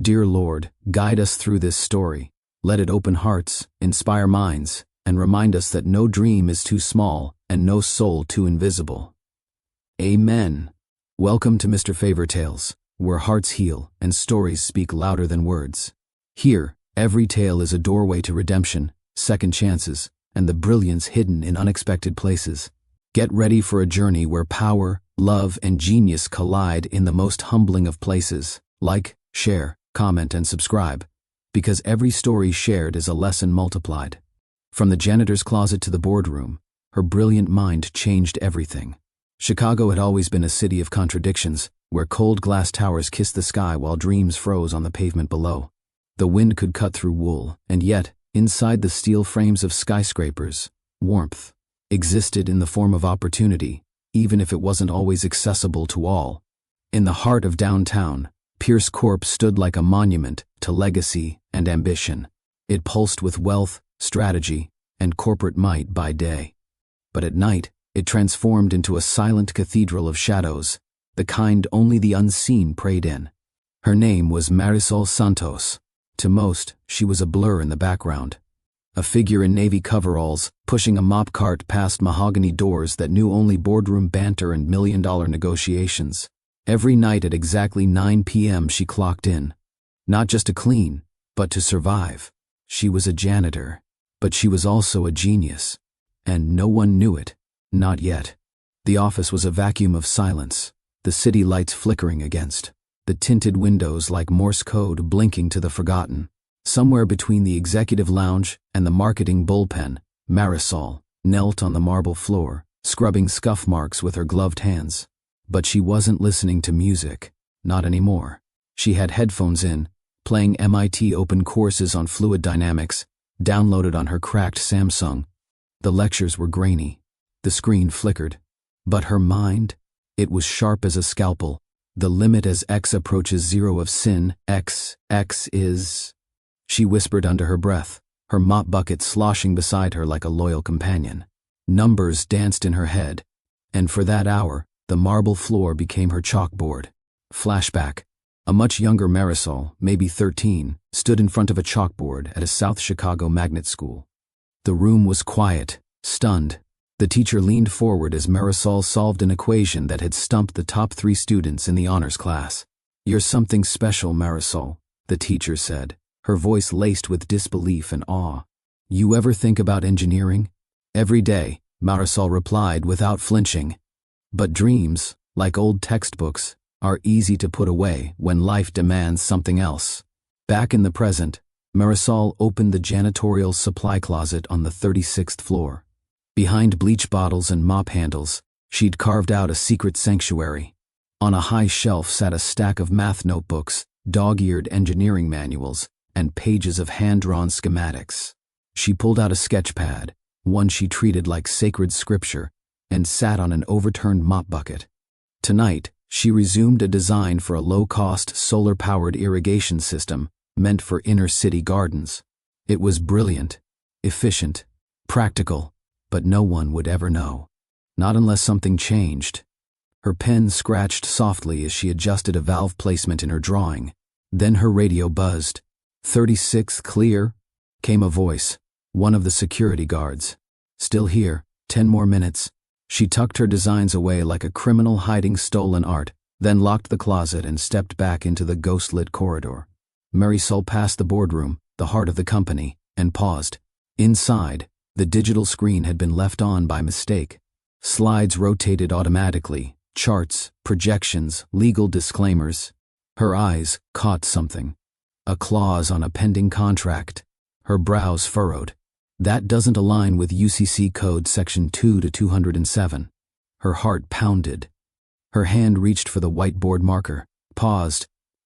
Dear Lord, guide us through this story. Let it open hearts, inspire minds, and remind us that no dream is too small and no soul too invisible. Amen. Welcome to Mr. Favor Tales, where hearts heal and stories speak louder than words. Here, every tale is a doorway to redemption, second chances, and the brilliance hidden in unexpected places. Get ready for a journey where power, love, and genius collide in the most humbling of places. Like, share, comment, and subscribe, because every story shared is a lesson multiplied. From the janitor's closet to the boardroom, her brilliant mind changed everything. Chicago had always been a city of contradictions, where cold glass towers kissed the sky while dreams froze on the pavement below. The wind could cut through wool, and yet, inside the steel frames of skyscrapers, warmth existed in the form of opportunity, even if it wasn't always accessible to all. In the heart of downtown, Pierce Corp stood like a monument to legacy and ambition. It pulsed with wealth, strategy, and corporate might by day. But at night, it transformed into a silent cathedral of shadows, the kind only the unseen prayed in. Her name was Marisol Santos. To most, she was a blur in the background. A figure in navy coveralls, pushing a mop cart past mahogany doors that knew only boardroom banter and million-dollar negotiations. Every night at exactly 9 p.m. she clocked in. Not just to clean, but to survive. She was a janitor, but she was also a genius. And no one knew it. Not yet. The office was a vacuum of silence, the city lights flickering against, the tinted windows like Morse code blinking to the forgotten. Somewhere between the executive lounge and the marketing bullpen, Marisol knelt on the marble floor, scrubbing scuff marks with her gloved hands. But she wasn't listening to music, not anymore. She had headphones in, playing MIT open courses on fluid dynamics, downloaded on her cracked Samsung. The lectures were grainy. The screen flickered. But her mind, it was sharp as a scalpel. The limit as x approaches zero of sin, x is... She whispered under her breath, her mop bucket sloshing beside her like a loyal companion. Numbers danced in her head, and for that hour, the marble floor became her chalkboard. Flashback. A much younger Marisol, maybe 13, stood in front of a chalkboard at a South Chicago magnet school. The room was quiet, stunned. The teacher leaned forward as Marisol solved an equation that had stumped the top 3 students in the honors class. "You're something special, Marisol," the teacher said, her voice laced with disbelief and awe. "You ever think about engineering?" "Every day," Marisol replied without flinching. But dreams, like old textbooks, are easy to put away when life demands something else. Back in the present, Marisol opened the janitorial supply closet on the 36th floor. Behind bleach bottles and mop handles, she'd carved out a secret sanctuary. On a high shelf sat a stack of math notebooks, dog-eared engineering manuals, and pages of hand-drawn schematics. She pulled out a sketch pad, one she treated like sacred scripture, and sat on an overturned mop bucket. Tonight, she resumed a design for a low-cost, solar-powered irrigation system meant for inner-city gardens. It was brilliant, efficient, practical, but no one would ever know. Not unless something changed. Her pen scratched softly as she adjusted a valve placement in her drawing. Then her radio buzzed. 36 clear, came a voice, one of the security guards. Still here, 10 more minutes. She tucked her designs away like a criminal hiding stolen art, then locked the closet and stepped back into the ghost-lit corridor. Marisol passed the boardroom, the heart of the company, and paused. Inside, the digital screen had been left on by mistake. Slides rotated automatically, charts, projections, legal disclaimers. Her eyes caught something. A clause on a pending contract. Her brows furrowed. That doesn't align with UCC Code Section 2-207. Her heart pounded. Her hand reached for the whiteboard marker, paused,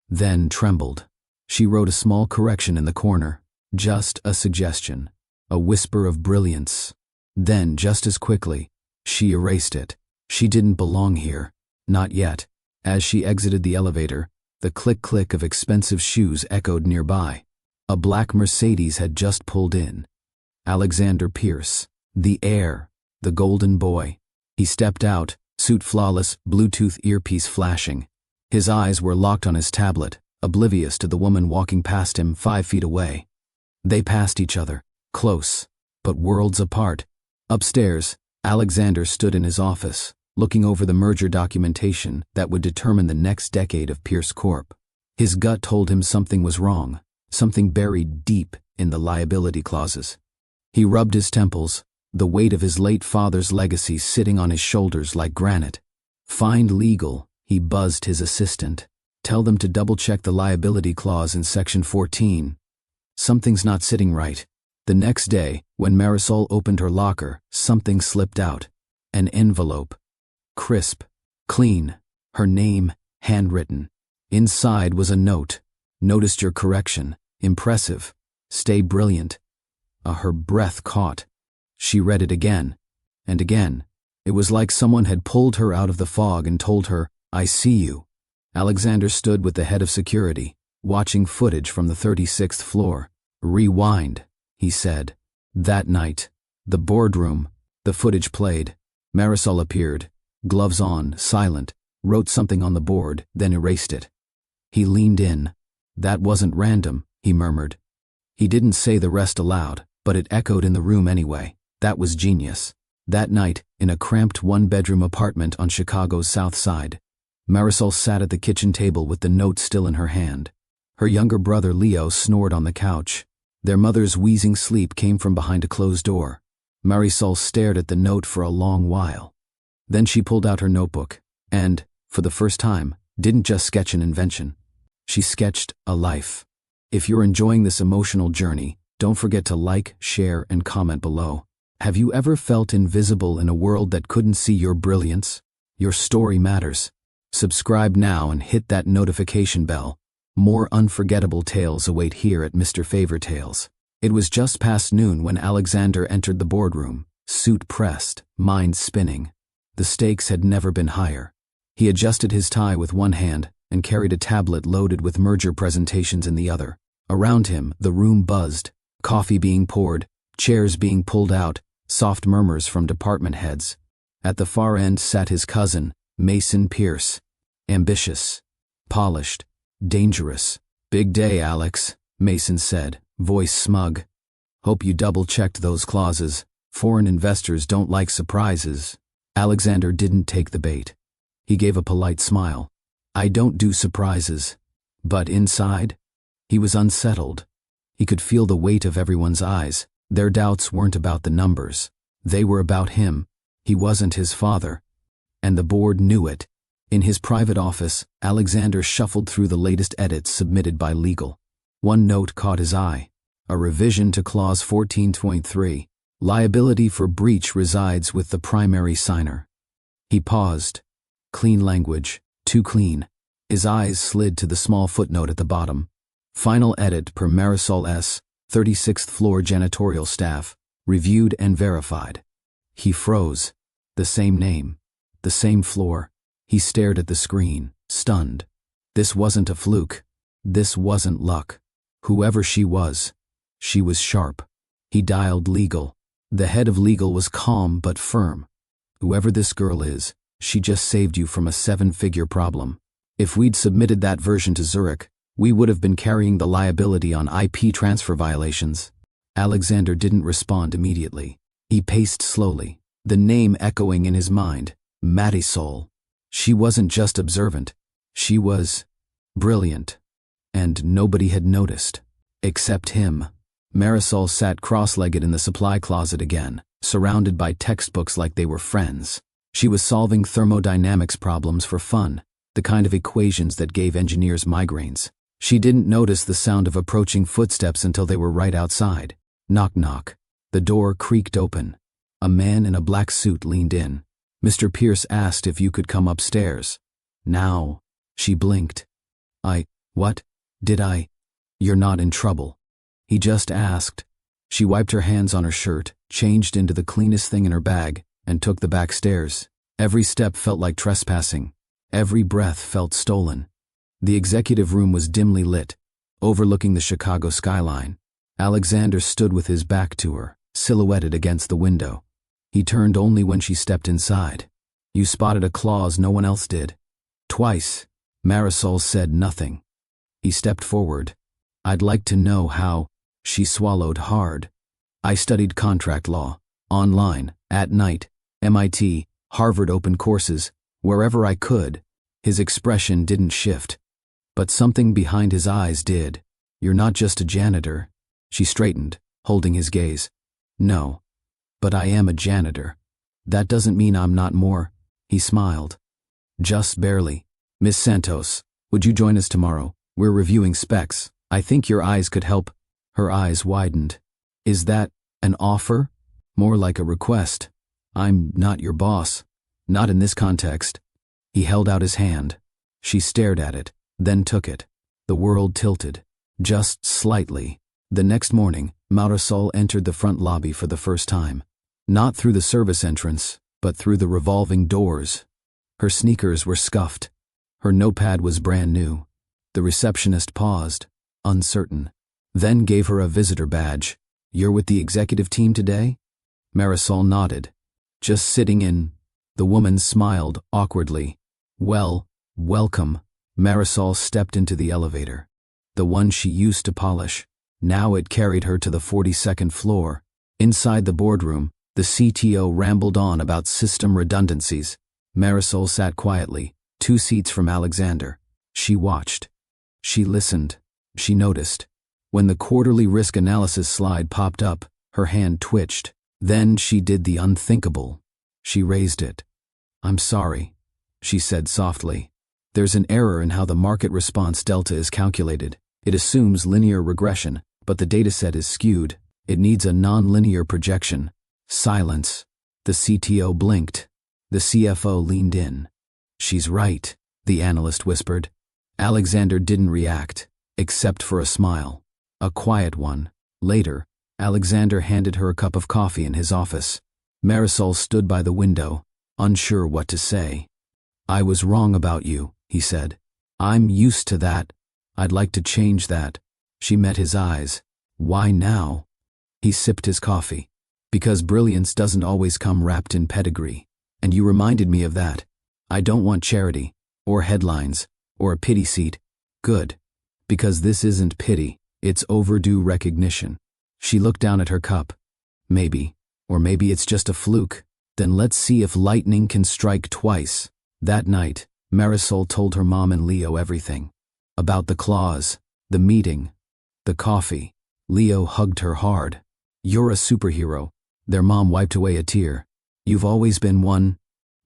then trembled. She wrote a small correction in the corner, just a suggestion, a whisper of brilliance. Then, just as quickly, she erased it. She didn't belong here. Not yet. As she exited the elevator, the click-click of expensive shoes echoed nearby. A black Mercedes had just pulled in. Alexander Pierce, the heir, the golden boy. He stepped out, suit flawless, Bluetooth earpiece flashing. His eyes were locked on his tablet, oblivious to the woman walking past him 5 feet away. They passed each other, close, but worlds apart. Upstairs, Alexander stood in his office, looking over the merger documentation that would determine the next decade of Pierce Corp. His gut told him something was wrong, something buried deep in the liability clauses. He rubbed his temples, the weight of his late father's legacy sitting on his shoulders like granite. "Find legal," he buzzed his assistant. "Tell them to double-check the liability clause in Section 14. Something's not sitting right." The next day, when Marisol opened her locker, something slipped out. An envelope. Crisp, clean, her name handwritten. Inside was a note. "Noticed your correction. Impressive. Stay brilliant." Her breath caught. She read it again, and again. It was like someone had pulled her out of the fog and told her, "I see you." Alexander stood with the head of security, watching footage from the 36th floor. "Rewind," he said. That night, the boardroom, the footage played. Marisol appeared, gloves on, silent, wrote something on the board, then erased it. He leaned in. "That wasn't random," he murmured. He didn't say the rest aloud, but it echoed in the room anyway. That was genius. That night, in a cramped one-bedroom apartment on Chicago's South Side, Marisol sat at the kitchen table with the note still in her hand. Her younger brother Leo snored on the couch. Their mother's wheezing sleep came from behind a closed door. Marisol stared at the note for a long while. Then she pulled out her notebook and, for the first time, didn't just sketch an invention. She sketched a life. If you're enjoying this emotional journey, don't forget to like, share, and comment below. Have you ever felt invisible in a world that couldn't see your brilliance? Your story matters. Subscribe now and hit that notification bell. More unforgettable tales await here at Mr. Favor Tales. It was just past noon when Alexander entered the boardroom, suit pressed, mind spinning. The stakes had never been higher. He adjusted his tie with one hand and carried a tablet loaded with merger presentations in the other. Around him, the room buzzed, coffee being poured, chairs being pulled out, soft murmurs from department heads. At the far end sat his cousin, Mason Pierce. Ambitious, polished, dangerous. "Big day, Alex," Mason said, voice smug. "Hope you double-checked those clauses. Foreign investors don't like surprises." Alexander didn't take the bait. He gave a polite smile. "I don't do surprises." But inside, he was unsettled. He could feel the weight of everyone's eyes. Their doubts weren't about the numbers. They were about him. He wasn't his father. And the board knew it. In his private office, Alexander shuffled through the latest edits submitted by legal. One note caught his eye. A revision to Clause 14.3. Liability for breach resides with the primary signer. He paused. Clean language. Too clean. His eyes slid to the small footnote at the bottom. Final edit per Marisol S., 36th floor janitorial staff, reviewed and verified. He froze. The same name. The same floor. He stared at the screen, stunned. This wasn't a fluke. This wasn't luck. Whoever she was sharp. He dialed legal. The head of legal was calm but firm. "Whoever this girl is, she just saved you from a 7-figure problem. If we'd submitted that version to Zurich, we would have been carrying the liability on IP transfer violations." Alexander didn't respond immediately. He paced slowly, the name echoing in his mind. Marisol. She wasn't just observant. She was brilliant. And nobody had noticed. Except him. Marisol sat cross-legged in the supply closet again, surrounded by textbooks like they were friends. She was solving thermodynamics problems for fun, the kind of equations that gave engineers migraines. She didn't notice the sound of approaching footsteps until they were right outside. Knock knock. The door creaked open. A man in a black suit leaned in. "Mr. Pierce asked if you could come upstairs." "Now." She blinked. What? Did I? "You're not in trouble." He just asked. She wiped her hands on her shirt, changed into the cleanest thing in her bag, and took the back stairs. Every step felt like trespassing. Every breath felt stolen. The executive room was dimly lit, overlooking the Chicago skyline. Alexander stood with his back to her, silhouetted against the window. He turned only when she stepped inside. "You spotted a clause no one else did." "Twice." Marisol said nothing. He stepped forward. I'd like to know how. She swallowed hard. I studied contract law, online, at night, MIT, Harvard open courses, wherever I could. His expression didn't shift, but something behind his eyes did. You're not just a janitor. She straightened, holding his gaze. No, but I am a janitor. That doesn't mean I'm not more. He smiled. Just barely. Miss Santos, would you join us tomorrow? We're reviewing specs. I think your eyes could help. Her eyes widened. Is that an offer? More like a request. I'm not your boss. Not in this context. He held out his hand. She stared at it, then took it. The world tilted. Just slightly. The next morning, Marisol entered the front lobby for the first time. Not through the service entrance, but through the revolving doors. Her sneakers were scuffed. Her notepad was brand new. The receptionist paused, uncertain, then gave her a visitor badge. You're with the executive team today? Marisol nodded. Just sitting in. The woman smiled awkwardly. Well, welcome. Marisol stepped into the elevator. The one she used to polish. Now it carried her to the 42nd floor. Inside the boardroom, the CTO rambled on about system redundancies. Marisol sat quietly, 2 seats from Alexander. She watched. She listened. She noticed. When the quarterly risk analysis slide popped up, her hand twitched. Then she did the unthinkable. She raised it. I'm sorry, she said softly. There's an error in how the market response delta is calculated. It assumes linear regression, but the dataset is skewed. It needs a nonlinear projection. Silence. The CTO blinked. The CFO leaned in. She's right, the analyst whispered. Alexander didn't react, except for a smile. A quiet one. Later, Alexander handed her a cup of coffee in his office. Marisol stood by the window, unsure what to say. I was wrong about you, he said. I'm used to that. I'd like to change that. She met his eyes. Why now? He sipped his coffee. Because brilliance doesn't always come wrapped in pedigree. And you reminded me of that. I don't want charity, or headlines, or a pity seat. Good. Because this isn't pity, it's overdue recognition. She looked down at her cup. Maybe. Or maybe it's just a fluke. Then let's see if lightning can strike twice. That night, Marisol told her mom and Leo everything. About the clause, the meeting, the coffee. Leo hugged her hard. You're a superhero. Their mom wiped away a tear. You've always been one.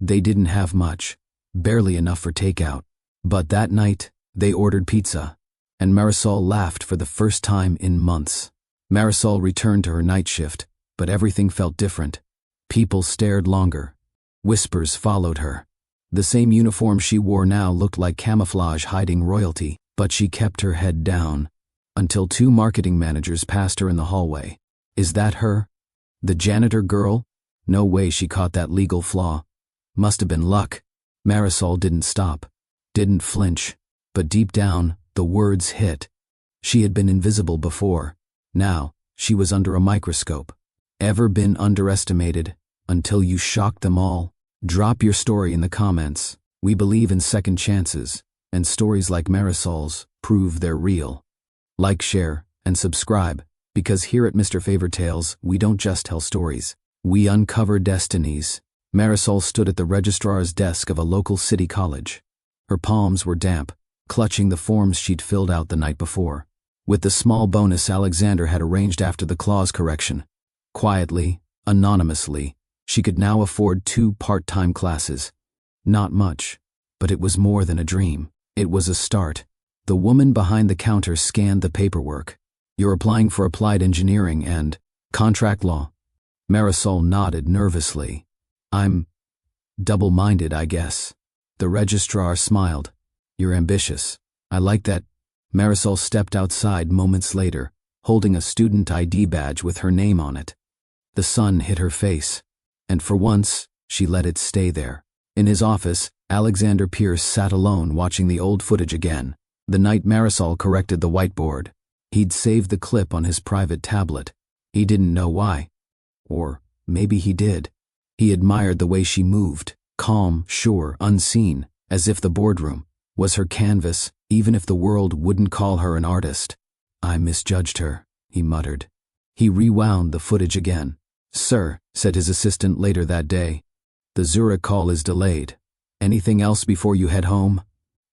They didn't have much. Barely enough for takeout. But that night, they ordered pizza. And Marisol laughed for the first time in months. Marisol returned to her night shift, but everything felt different. People stared longer. Whispers followed her. The same uniform she wore now looked like camouflage hiding royalty, but she kept her head down. Until 2 marketing managers passed her in the hallway. Is that her? The janitor girl? No way she caught that legal flaw. Must have been luck. Marisol didn't stop, didn't flinch, but deep down, the words hit. She had been invisible before. Now, she was under a microscope. Ever been underestimated until you shocked them all? Drop your story in the comments. We believe in second chances, and stories like Marisol's prove they're real. Like, share, and subscribe, because here at Mr. Favor Tales, we don't just tell stories. We uncover destinies. Marisol stood at the registrar's desk of a local city college. Her palms were damp, clutching the forms she'd filled out the night before. With the small bonus Alexander had arranged after the clause correction. Quietly, anonymously, she could now afford 2 part-time classes. Not much, but it was more than a dream. It was a start. The woman behind the counter scanned the paperwork. You're applying for applied engineering and contract law. Marisol nodded nervously. I'm double-minded, I guess. The registrar smiled. You're ambitious. I like that. Marisol stepped outside moments later, holding a student ID badge with her name on it. The sun hit her face, and for once, she let it stay there. In his office, Alexander Pierce sat alone watching the old footage again. The night Marisol corrected the whiteboard. He'd saved the clip on his private tablet. He didn't know why. Or maybe he did. He admired the way she moved, calm, sure, unseen, as if the boardroom was her canvas even if the world wouldn't call her an artist. I misjudged her, he muttered. He rewound the footage again. Sir, said his assistant later that day, the Zurich call is delayed. Anything else before you head home?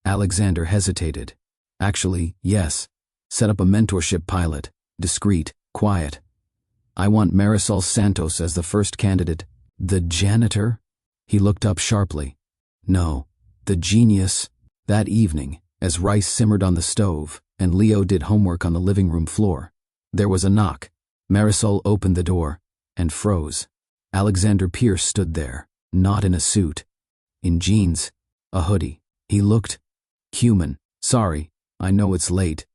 Alexander hesitated. Actually, yes. Set up a mentorship pilot. Discreet, quiet. I want Marisol Santos as the first candidate. The janitor? He looked up sharply. No, the genius. That evening, as rice simmered on the stove and Leo did homework on the living room floor, there was a knock. Marisol opened the door and froze. Alexander Pierce stood there, not in a suit. In jeans, a hoodie. He looked human. Sorry, I know it's late.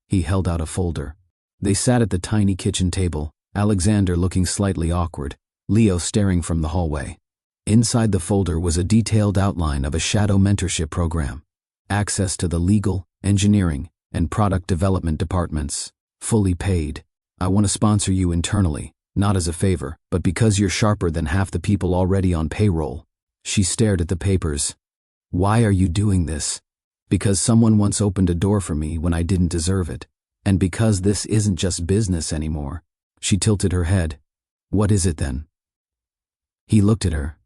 He held out a folder. They sat at the tiny kitchen table, Alexander looking slightly awkward, Leo staring from the hallway. Inside the folder was a detailed outline of a shadow mentorship program. Access to the legal, engineering, and product development departments. Fully paid. I want to sponsor you internally, not as a favor, but because you're sharper than half the people already on payroll. She stared at the papers. Why are you doing this? Because someone once opened a door for me when I didn't deserve it. And because this isn't just business anymore. She tilted her head. What is it then? He looked at her.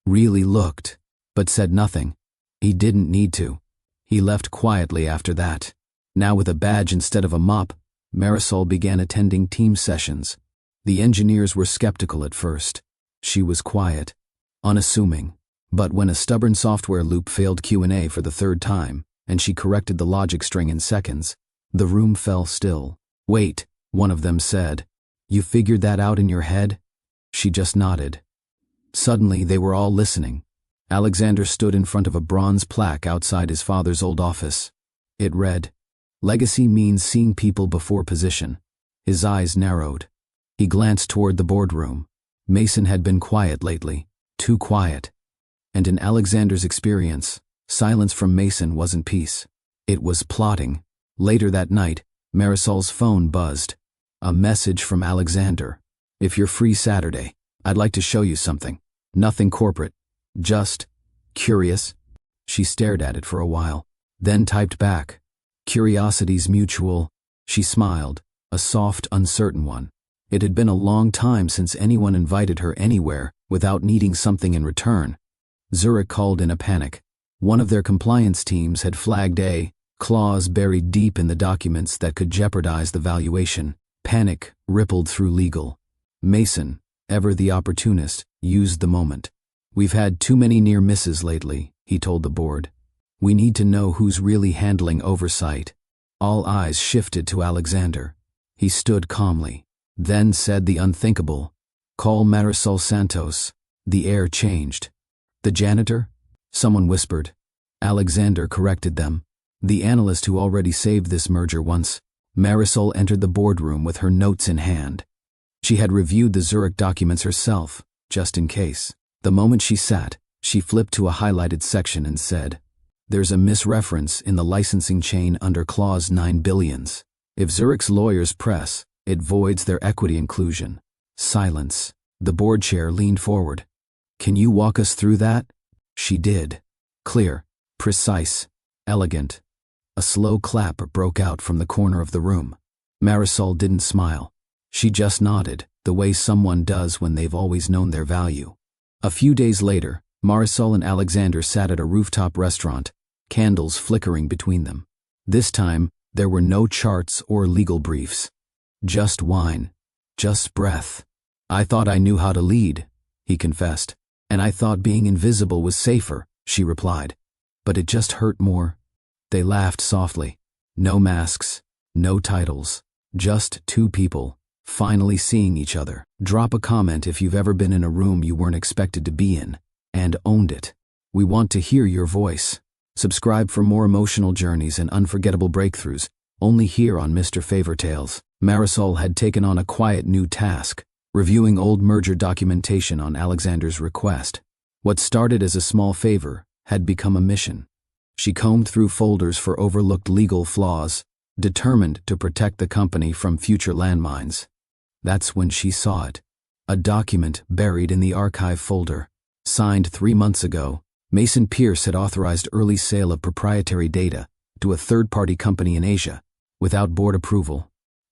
Really looked, but said nothing. He didn't need to. He left quietly after that. Now with a badge instead of a mop, Marisol began attending team sessions. The engineers were skeptical at first. She was quiet, unassuming. But when a stubborn software loop failed Q&A for the third time, and she corrected the logic string in seconds, the room fell still. Wait, one of them said. You figured that out in your head? She just nodded. Suddenly they were all listening. Alexander stood in front of a bronze plaque outside his father's old office. It read, Legacy means seeing people before position. His eyes narrowed. He glanced toward the boardroom. Mason had been quiet lately, too quiet. And in Alexander's experience, silence from Mason wasn't peace. It was plotting. Later that night, Marisol's phone buzzed. A message from Alexander. If you're free Saturday, I'd like to show you something. Nothing corporate. Just curious. She stared at it for a while, then typed back. Curiosity's mutual. She smiled, a soft, uncertain one. It had been a long time since anyone invited her anywhere without needing something in return. Zurich called in a panic. One of their compliance teams had flagged a clause buried deep in the documents that could jeopardize the valuation. Panic rippled through legal. Mason, ever the opportunist, used the moment. We've had too many near misses lately, he told the board. We need to know who's really handling oversight. All eyes shifted to Alexander. He stood calmly, then said the unthinkable. Call Marisol Santos. The air changed. The janitor? Someone whispered. Alexander corrected them. The analyst who already saved this merger once. Marisol entered the boardroom with her notes in hand. She had reviewed the Zurich documents herself, just in case. The moment she sat, she flipped to a highlighted section and said, There's a misreference in the licensing chain under Clause 9 billions. If Zurich's lawyers press, it voids their equity inclusion. Silence. The board chair leaned forward. Can you walk us through that? She did. Clear, precise, elegant. A slow clap broke out from the corner of the room. Marisol didn't smile. She just nodded, the way someone does when they've always known their value. A few days later, Marisol and Alexander sat at a rooftop restaurant, candles flickering between them. This time, there were no charts or legal briefs. Just wine. Just breath. I thought I knew how to lead, he confessed. And I thought being invisible was safer, she replied. But it just hurt more. They laughed softly. No masks, no titles. Just two people, finally seeing each other. Drop a comment if you've ever been in a room you weren't expected to be in, and owned it. We want to hear your voice. Subscribe for more emotional journeys and unforgettable breakthroughs, only here on Mr. Favor Tales. Marisol had taken on a quiet new task, reviewing old merger documentation on Alexander's request. What started as a small favor had become a mission. She combed through folders for overlooked legal flaws, determined to protect the company from future landmines. That's when she saw it. A document buried in the archive folder, signed 3 months ago, Mason Pierce had authorized early sale of proprietary data to a third-party company in Asia, without board approval.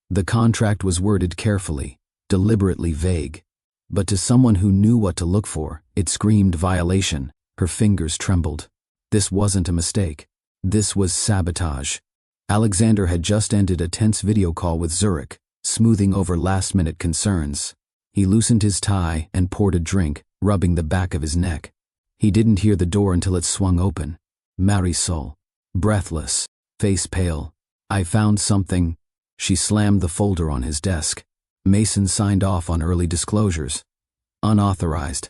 The contract was worded carefully, deliberately vague, but to someone who knew what to look for, it screamed violation. Her fingers trembled. This wasn't a mistake. This was sabotage. Alexander had just ended a tense video call with Zurich, smoothing over last-minute concerns. He loosened his tie and poured a drink, rubbing the back of his neck. He didn't hear the door until it swung open. Marisol, breathless, face pale. "I found something." She slammed the folder on his desk. Mason signed off on early disclosures. Unauthorized.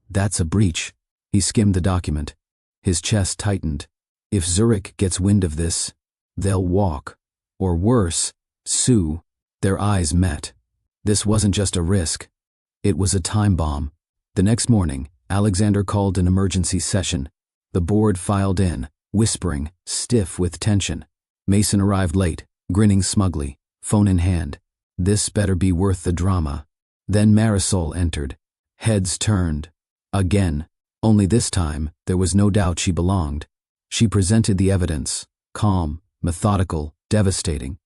"That's a breach." He skimmed the document. His chest tightened. If Zurich gets wind of this, they'll walk. Or worse, sue. Their eyes met. This wasn't just a risk. It was a time bomb. The next morning, Alexander called an emergency session. The board filed in, whispering, stiff with tension. Mason arrived late, grinning smugly, phone in hand. This better be worth the drama. Then Marisol entered. Heads turned. Again. Only this time, there was no doubt she belonged. She presented the evidence, calm, methodical, devastating.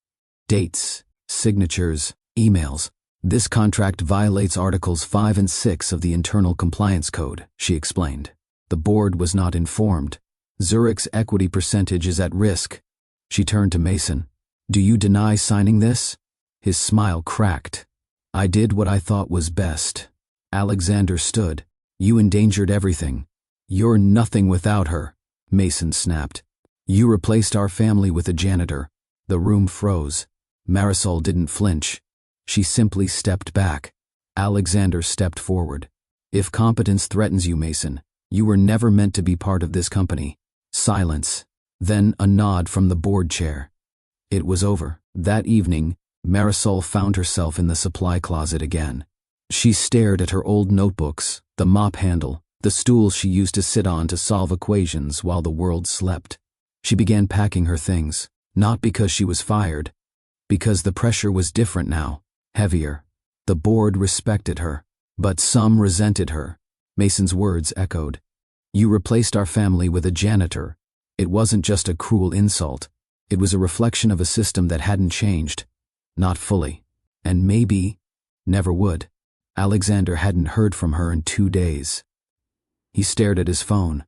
Dates, signatures, emails. "This contract violates Articles 5 and 6 of the Internal Compliance Code," she explained. The board was not informed. "Zurich's equity percentage is at risk." She turned to Mason. "Do you deny signing this?" His smile cracked. "I did what I thought was best." Alexander stood. "You endangered everything." "You're nothing without her," Mason snapped. "You replaced our family with a janitor." The room froze. Marisol didn't flinch. She simply stepped back. Alexander stepped forward. "If competence threatens you, Mason, you were never meant to be part of this company." Silence. Then a nod from the board chair. It was over. That evening, Marisol found herself in the supply closet again. She stared at her old notebooks, the mop handle, the stool she used to sit on to solve equations while the world slept. She began packing her things, not because she was fired, because the pressure was different now, heavier. The board respected her, but some resented her. Mason's words echoed. "You replaced our family with a janitor." It wasn't just a cruel insult. It was a reflection of a system that hadn't changed. Not fully. And maybe never would. Alexander hadn't heard from her in 2 days. He stared at his phone.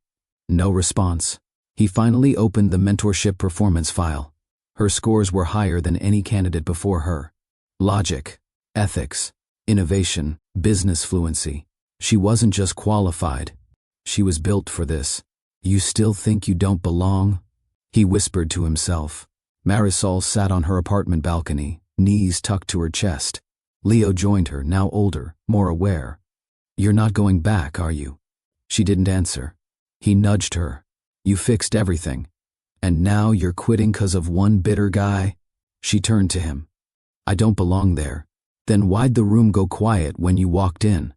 No response. He finally opened the mentorship performance file. Her scores were higher than any candidate before her. Logic, ethics, innovation, business fluency. She wasn't just qualified. She was built for this. "You still think you don't belong?" he whispered to himself. Marisol sat on her apartment balcony, knees tucked to her chest. Leo joined her, now older, more aware. "You're not going back, are you?" She didn't answer. He nudged her. "You fixed everything. And now you're quitting 'cause of one bitter guy?" She turned to him. "I don't belong there." "Then why'd the room go quiet when you walked in?"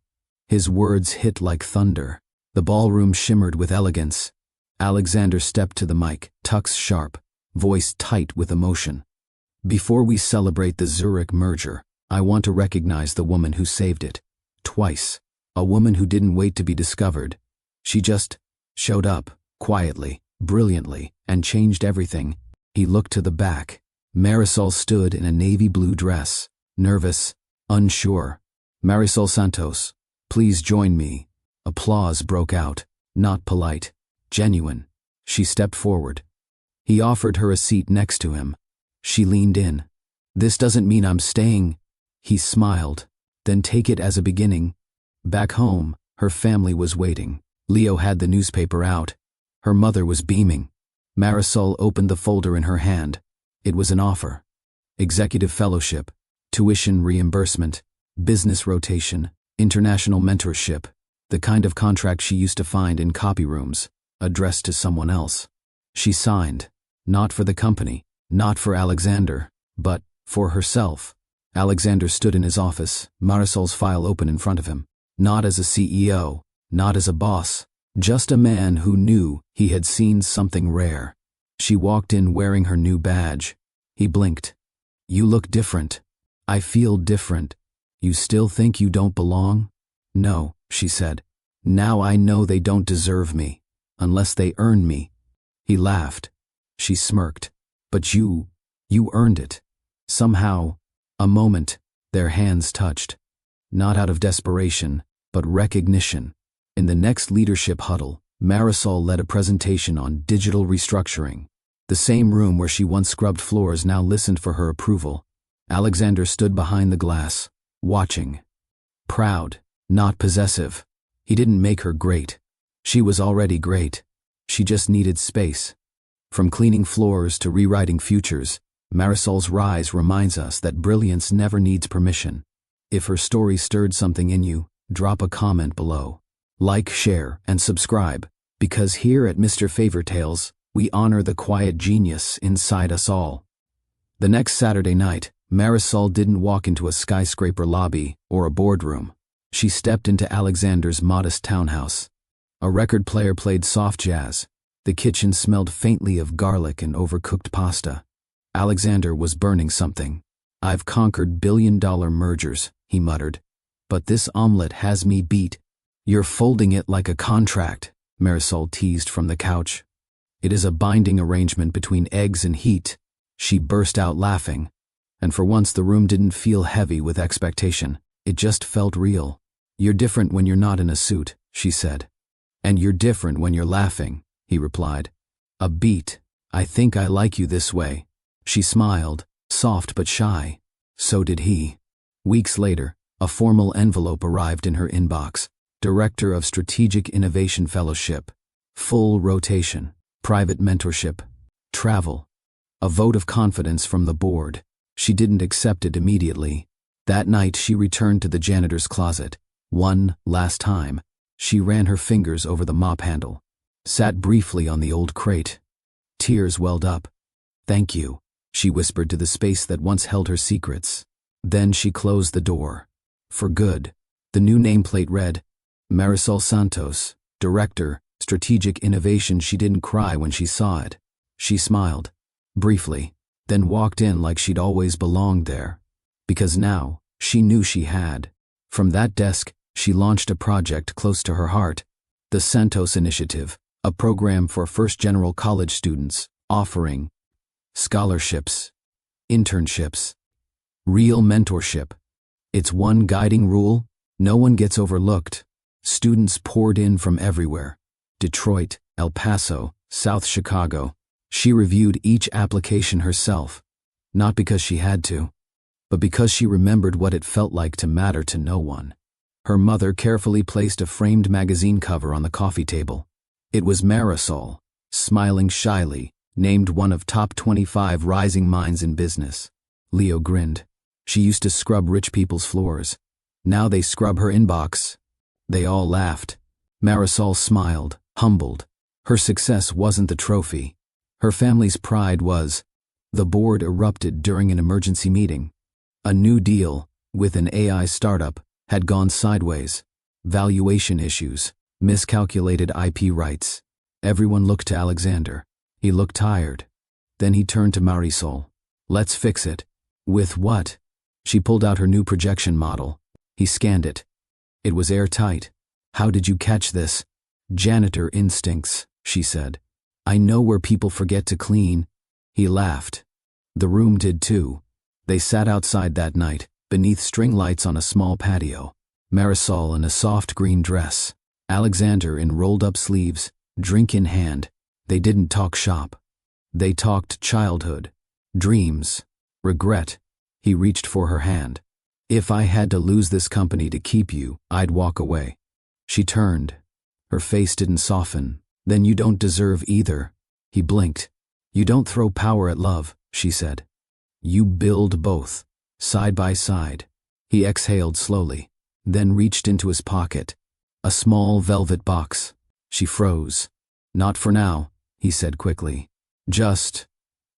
His words hit like thunder. The ballroom shimmered with elegance. Alexander stepped to the mic, tux sharp, voice tight with emotion. "Before we celebrate the Zurich merger, I want to recognize the woman who saved it. Twice. A woman who didn't wait to be discovered. She just showed up, quietly, brilliantly, and changed everything." He looked to the back. Marisol stood in a navy blue dress, nervous, unsure. "Marisol Santos, please join me." Applause broke out, not polite, genuine. She stepped forward. He offered her a seat next to him. She leaned in. "This doesn't mean I'm staying." He smiled. "Then take it as a beginning." Back home, her family was waiting. Leo had the newspaper out. Her mother was beaming. Marisol opened the folder in her hand. It was an offer. Executive fellowship, tuition reimbursement, business rotation, international mentorship, the kind of contract she used to find in copy rooms, addressed to someone else. She signed, not for the company, not for Alexander, but for herself. Alexander stood in his office, Marisol's file open in front of him. Not as a CEO, not as a boss, just a man who knew he had seen something rare. She walked in wearing her new badge. He blinked. "You look different." "I feel different." "You still think you don't belong?" "No," she said. Now I know they don't deserve me, unless they earn me. He laughed. She smirked. But you earned it. Somehow, a moment, their hands touched. Not out of desperation, but recognition. In the next leadership huddle, Marisol led a presentation on digital restructuring. The same room where she once scrubbed floors now listened for her approval. Alexander stood behind the glass, watching. Proud, not possessive. He didn't make her great. She was already great. She just needed space. From cleaning floors to rewriting futures, Marisol's rise reminds us that brilliance never needs permission. If her story stirred something in you, drop a comment below. Like, share, and subscribe, because here at Mr. Favortales, we honor the quiet genius inside us all. The next Saturday night, Marisol didn't walk into a skyscraper lobby or a boardroom. She stepped into Alexander's modest townhouse. A record player played soft jazz. The kitchen smelled faintly of garlic and overcooked pasta. Alexander was burning something. "I've conquered billion-dollar mergers," he muttered. "But this omelet has me beat." "You're folding it like a contract," Marisol teased from the couch. "It is a binding arrangement between eggs and heat." She burst out laughing. And for once the room didn't feel heavy with expectation. It just felt real. "You're different when you're not in a suit," she said. "And you're different when you're laughing," he replied. "A beat. I think I like you this way." She smiled, soft but shy. So did he. Weeks later, a formal envelope arrived in her inbox. Director of Strategic Innovation Fellowship. Full rotation. Private mentorship. Travel. A vote of confidence from the board. She didn't accept it immediately. That night she returned to the janitor's closet. One last time. She ran her fingers over the mop handle. Sat briefly on the old crate. Tears welled up. "Thank you," she whispered to the space that once held her secrets. Then she closed the door. For good. The new nameplate read, Marisol Santos, Director, Strategic Innovation. She didn't cry when she saw it. She smiled. Briefly. Then walked in like she'd always belonged there. Because now, she knew she had. From that desk, she launched a project close to her heart. The Santos Initiative, a program for first general college students, offering scholarships, internships, real mentorship. Its one guiding rule: no one gets overlooked. Students poured in from everywhere. Detroit, El Paso, South Chicago. She reviewed each application herself, not because she had to, but because she remembered what it felt like to matter to no one. Her mother carefully placed a framed magazine cover on the coffee table. It was Marisol, smiling shyly, named one of top 25 rising minds in business. Leo grinned. She used to scrub rich people's floors. Now they scrub her inbox. They all laughed. Marisol smiled, humbled. Her success wasn't the trophy. Her family's pride was. The board erupted during an emergency meeting. A new deal, with an AI startup, had gone sideways. Valuation issues, miscalculated IP rights. Everyone looked to Alexander. He looked tired. Then he turned to Marisol. "Let's fix it." "With what?" She pulled out her new projection model. He scanned it. It was airtight. "How did you catch this?" "Janitor instincts," she said. "I know where people forget to clean." He laughed. The room did too. They sat outside that night, beneath string lights on a small patio. Marisol in a soft green dress. Alexander in rolled-up sleeves, drink in hand. They didn't talk shop. They talked childhood, dreams, regret. He reached for her hand. "If I had to lose this company to keep you, I'd walk away." She turned. Her face didn't soften. "Then you don't deserve either." He blinked. "You don't throw power at love," she said. "You build both, side by side." He exhaled slowly, then reached into his pocket. A small velvet box. She froze. "Not for now," he said quickly. "Just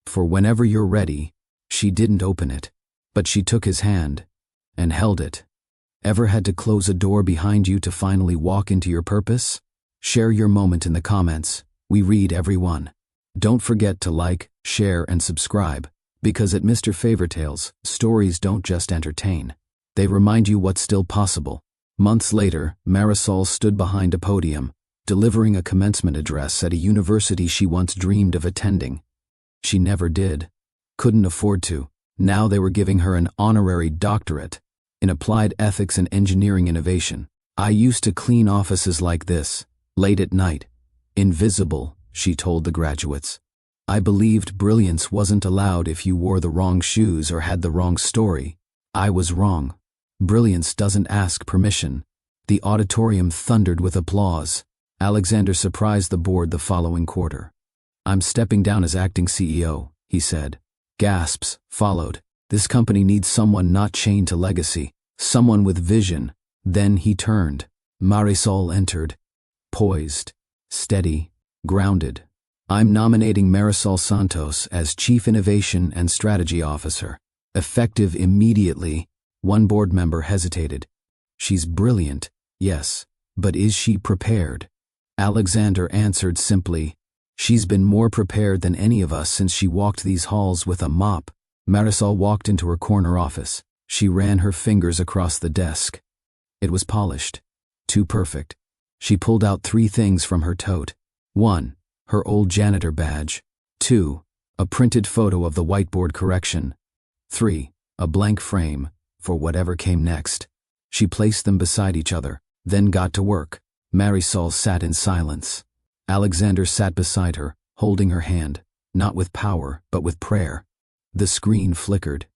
for whenever you're ready." She didn't open it, but she took his hand and held it. Ever had to close a door behind you to finally walk into your purpose? Share your moment in the comments. We read every one. Don't forget to like, share, and subscribe, because at Mr. Favortales, stories don't just entertain. They remind you what's still possible. Months later, Marisol stood behind a podium, delivering a commencement address at a university she once dreamed of attending. She never did. Couldn't afford to. Now they were giving her an honorary doctorate in applied ethics and engineering innovation. "I used to clean offices like this, late at night. Invisible," she told the graduates. "I believed brilliance wasn't allowed if you wore the wrong shoes or had the wrong story. I was wrong. Brilliance doesn't ask permission." The auditorium thundered with applause. Alexander surprised the board the following quarter. "I'm stepping down as acting CEO," he said. Gasps followed. "This company needs someone not chained to legacy, someone with vision." Then he turned. Marisol entered, poised, steady, grounded. "I'm nominating Marisol Santos as Chief Innovation and Strategy Officer, effective immediately." One board member hesitated. "She's brilliant, yes, but is she prepared?" Alexander answered simply, "She's been more prepared than any of us since she walked these halls with a mop." Marisol walked into her corner office. She ran her fingers across the desk. It was polished, too perfect. She pulled out 3 things from her tote. 1, her old janitor badge. 2, a printed photo of the whiteboard correction. 3, a blank frame for whatever came next. She placed them beside each other, then got to work. Marisol sat in silence. Alexander sat beside her, holding her hand, not with power, but with prayer. The screen flickered.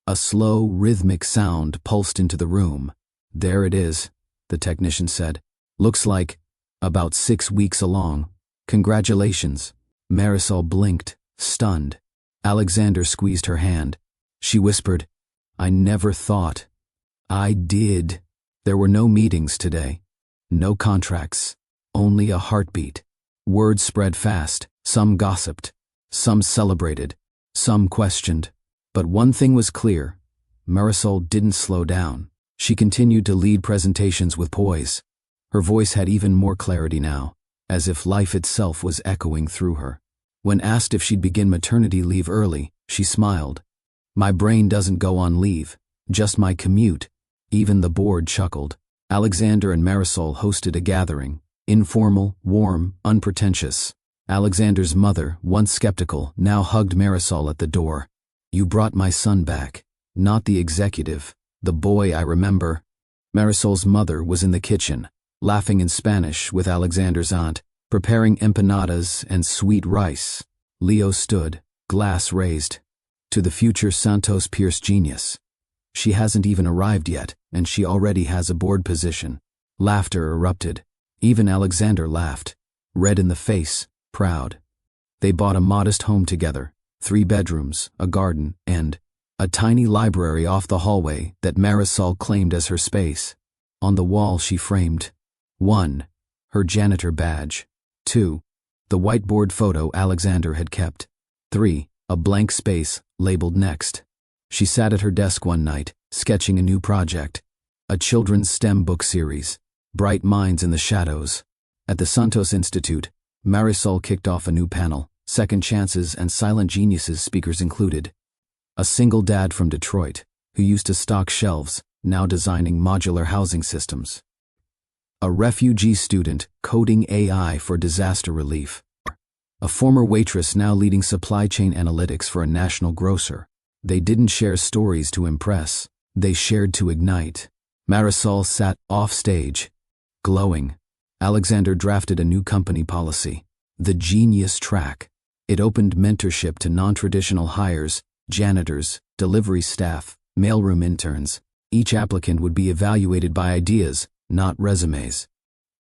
A slow, rhythmic sound pulsed into the room. "There it is," the technician said. "Looks like about 6 weeks along. Congratulations." Marisol blinked, stunned. Alexander squeezed her hand. She whispered, "I never thought." "I did." There were no meetings today. No contracts. Only a heartbeat. Words spread fast. Some gossiped. Some celebrated. Some questioned. But one thing was clear. Marisol didn't slow down. She continued to lead presentations with poise. Her voice had even more clarity now, as if life itself was echoing through her. When asked if she'd begin maternity leave early, she smiled. "My brain doesn't go on leave, just my commute." Even the board chuckled. Alexander and Marisol hosted a gathering. Informal, warm, unpretentious. Alexander's mother, once skeptical, now hugged Marisol at the door. "You brought my son back. Not the executive, the boy I remember." Marisol's mother was in the kitchen, laughing in Spanish with Alexander's aunt, preparing empanadas and sweet rice. Leo stood, glass raised. "To the future Santos Pierce genius. She hasn't even arrived yet, and she already has a board position." Laughter erupted. Even Alexander laughed, red in the face, proud. They bought a modest home together, 3 bedrooms, a garden, and a tiny library off the hallway that Marisol claimed as her space. On the wall she framed 1, her janitor badge. 2, the whiteboard photo Alexander had kept. 3, a blank space labeled next. She sat at her desk one night, sketching a new project, a children's STEM book series, Bright Minds in the Shadows. At the Santos Institute, Marisol kicked off a new panel, Second Chances and Silent Geniuses speakers included. A single dad from Detroit, who used to stock shelves, now designing modular housing systems. A refugee student coding AI for disaster relief. A former waitress now leading supply chain analytics for a national grocer. They didn't share stories to impress, they shared to ignite. Marisol sat off stage, glowing. Alexander drafted a new company policy, the Genius Track. It opened mentorship to non-traditional hires, janitors, delivery staff, mailroom interns. Each applicant would be evaluated by ideas, not resumes.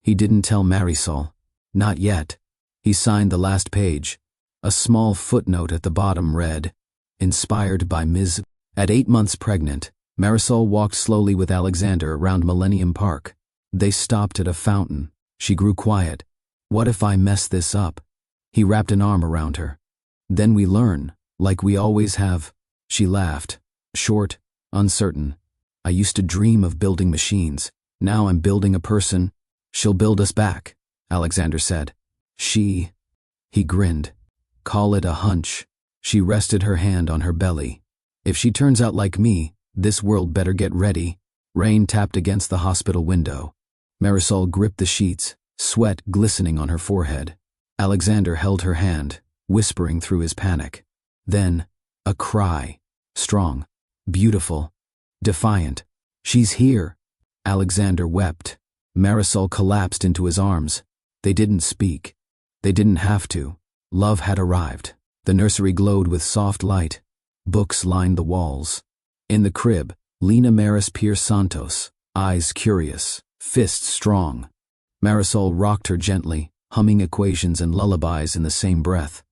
He didn't tell Marisol. Not yet. He signed the last page. A small footnote at the bottom read, "Inspired by Ms." At 8 months pregnant, Marisol walked slowly with Alexander around Millennium Park. They stopped at a fountain. She grew quiet. "What if I mess this up?" He wrapped an arm around her. "Then we learn, like we always have." She laughed, short, uncertain. "I used to dream of building machines. Now I'm building a person. She'll build us back," Alexander said. He grinned. "Call it a hunch." She rested her hand on her belly. "If she turns out like me, this world better get ready." Rain tapped against the hospital window. Marisol gripped the sheets, sweat glistening on her forehead. Alexander held her hand, whispering through his panic. Then, a cry. Strong, beautiful, defiant. "She's here!" Alexander wept. Marisol collapsed into his arms. They didn't speak. They didn't have to. Love had arrived. The nursery glowed with soft light. Books lined the walls. In the crib, Lina Maris Pierce Santos, eyes curious, fists strong. Marisol rocked her gently, humming equations and lullabies in the same breath.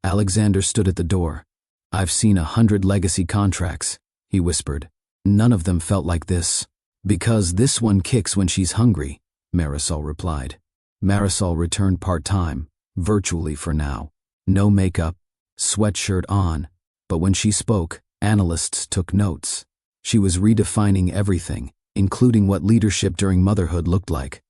Alexander stood at the door. "I've seen 100 legacy contracts," he whispered. "None of them felt like this." "Because this one kicks when she's hungry," Marisol replied. Marisol returned part-time, virtually for now. No makeup, sweatshirt on, but when she spoke, analysts took notes. She was redefining everything, including what leadership during motherhood looked like.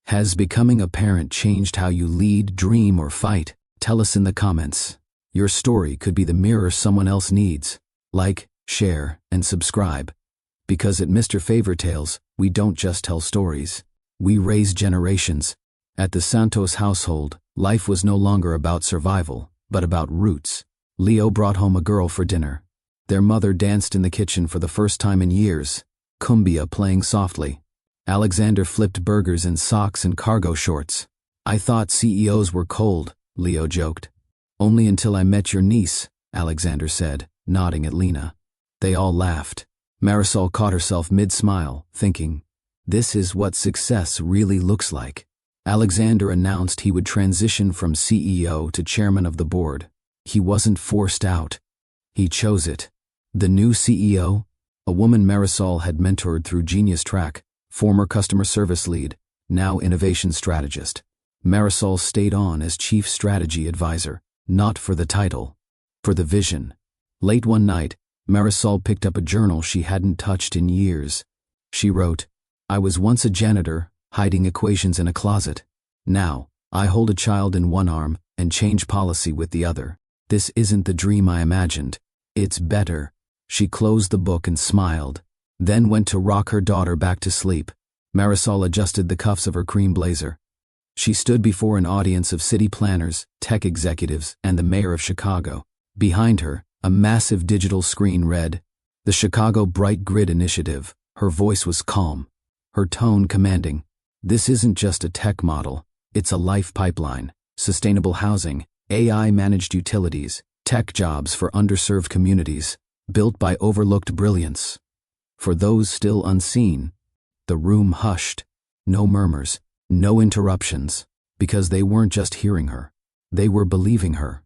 Has becoming a parent changed how you lead, dream, or fight? Tell us in the comments. Your story could be the mirror someone else needs. Like, share, and subscribe. Because at Mr. Favortales, we don't just tell stories. We raise generations. At the Santos household, life was no longer about survival, but about roots. Leo brought home a girl for dinner. Their mother danced in the kitchen for the first time in years, cumbia playing softly. Alexander flipped burgers in socks and cargo shorts. "I thought CEOs were cold," Leo joked. "Only until I met your niece," Alexander said, nodding at Lina. They all laughed. Marisol caught herself mid-smile, thinking, this is what success really looks like. Alexander announced he would transition from CEO to chairman of the board. He wasn't forced out. He chose it. The new CEO, a woman Marisol had mentored through Genius Track, former customer service lead, now innovation strategist. Marisol stayed on as chief strategy advisor, not for the title, for the vision. Late one night, Marisol picked up a journal she hadn't touched in years. She wrote, "I was once a janitor, hiding equations in a closet. Now, I hold a child in one arm and change policy with the other. This isn't the dream I imagined. It's better." She closed the book and smiled, then went to rock her daughter back to sleep. Marisol adjusted the cuffs of her cream blazer. She stood before an audience of city planners, tech executives, and the mayor of Chicago. Behind her, a massive digital screen read, "The Chicago Bright Grid Initiative." Her voice was calm, her tone commanding. "This isn't just a tech model, it's a life pipeline. Sustainable housing, AI-managed utilities, tech jobs for underserved communities, built by overlooked brilliance." For those still unseen, the room hushed. No murmurs, no interruptions, because they weren't just hearing her, they were believing her.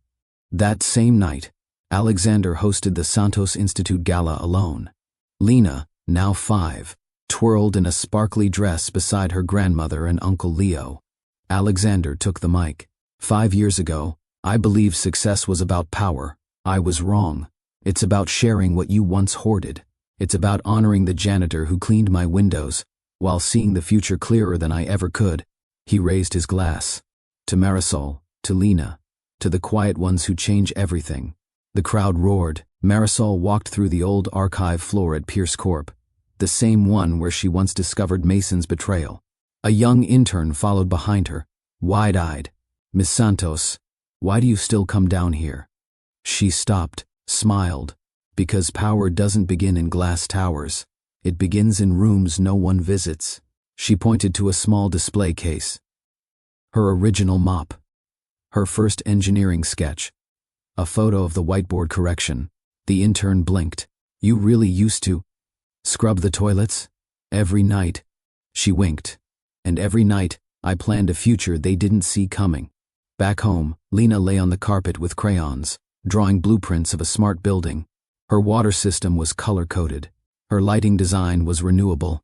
That same night, Alexander hosted the Santos Institute Gala alone. Lina, now 5, twirled in a sparkly dress beside her grandmother and Uncle Leo. Alexander took the mic. "5 years ago, I believed success was about power. I was wrong. It's about sharing what you once hoarded. It's about honoring the janitor who cleaned my windows, while seeing the future clearer than I ever could." He raised his glass. To Marisol, to Lina, to the quiet ones who change everything. The crowd roared. Marisol walked through the old archive floor at Pierce Corp, the same one where she once discovered Mason's betrayal. A young intern followed behind her, wide-eyed. "Miss Santos, why do you still come down here?" She stopped, smiled, because power doesn't begin in glass towers. It begins in rooms no one visits. She pointed to a small display case. Her original mop. Her first engineering sketch. A photo of the whiteboard correction. The intern blinked. "You really used to scrub the toilets?" "Every night." She winked. "And every night, I planned a future they didn't see coming." Back home, Lina lay on the carpet with crayons, drawing blueprints of a smart building. Her water system was color-coded. Her lighting design was renewable.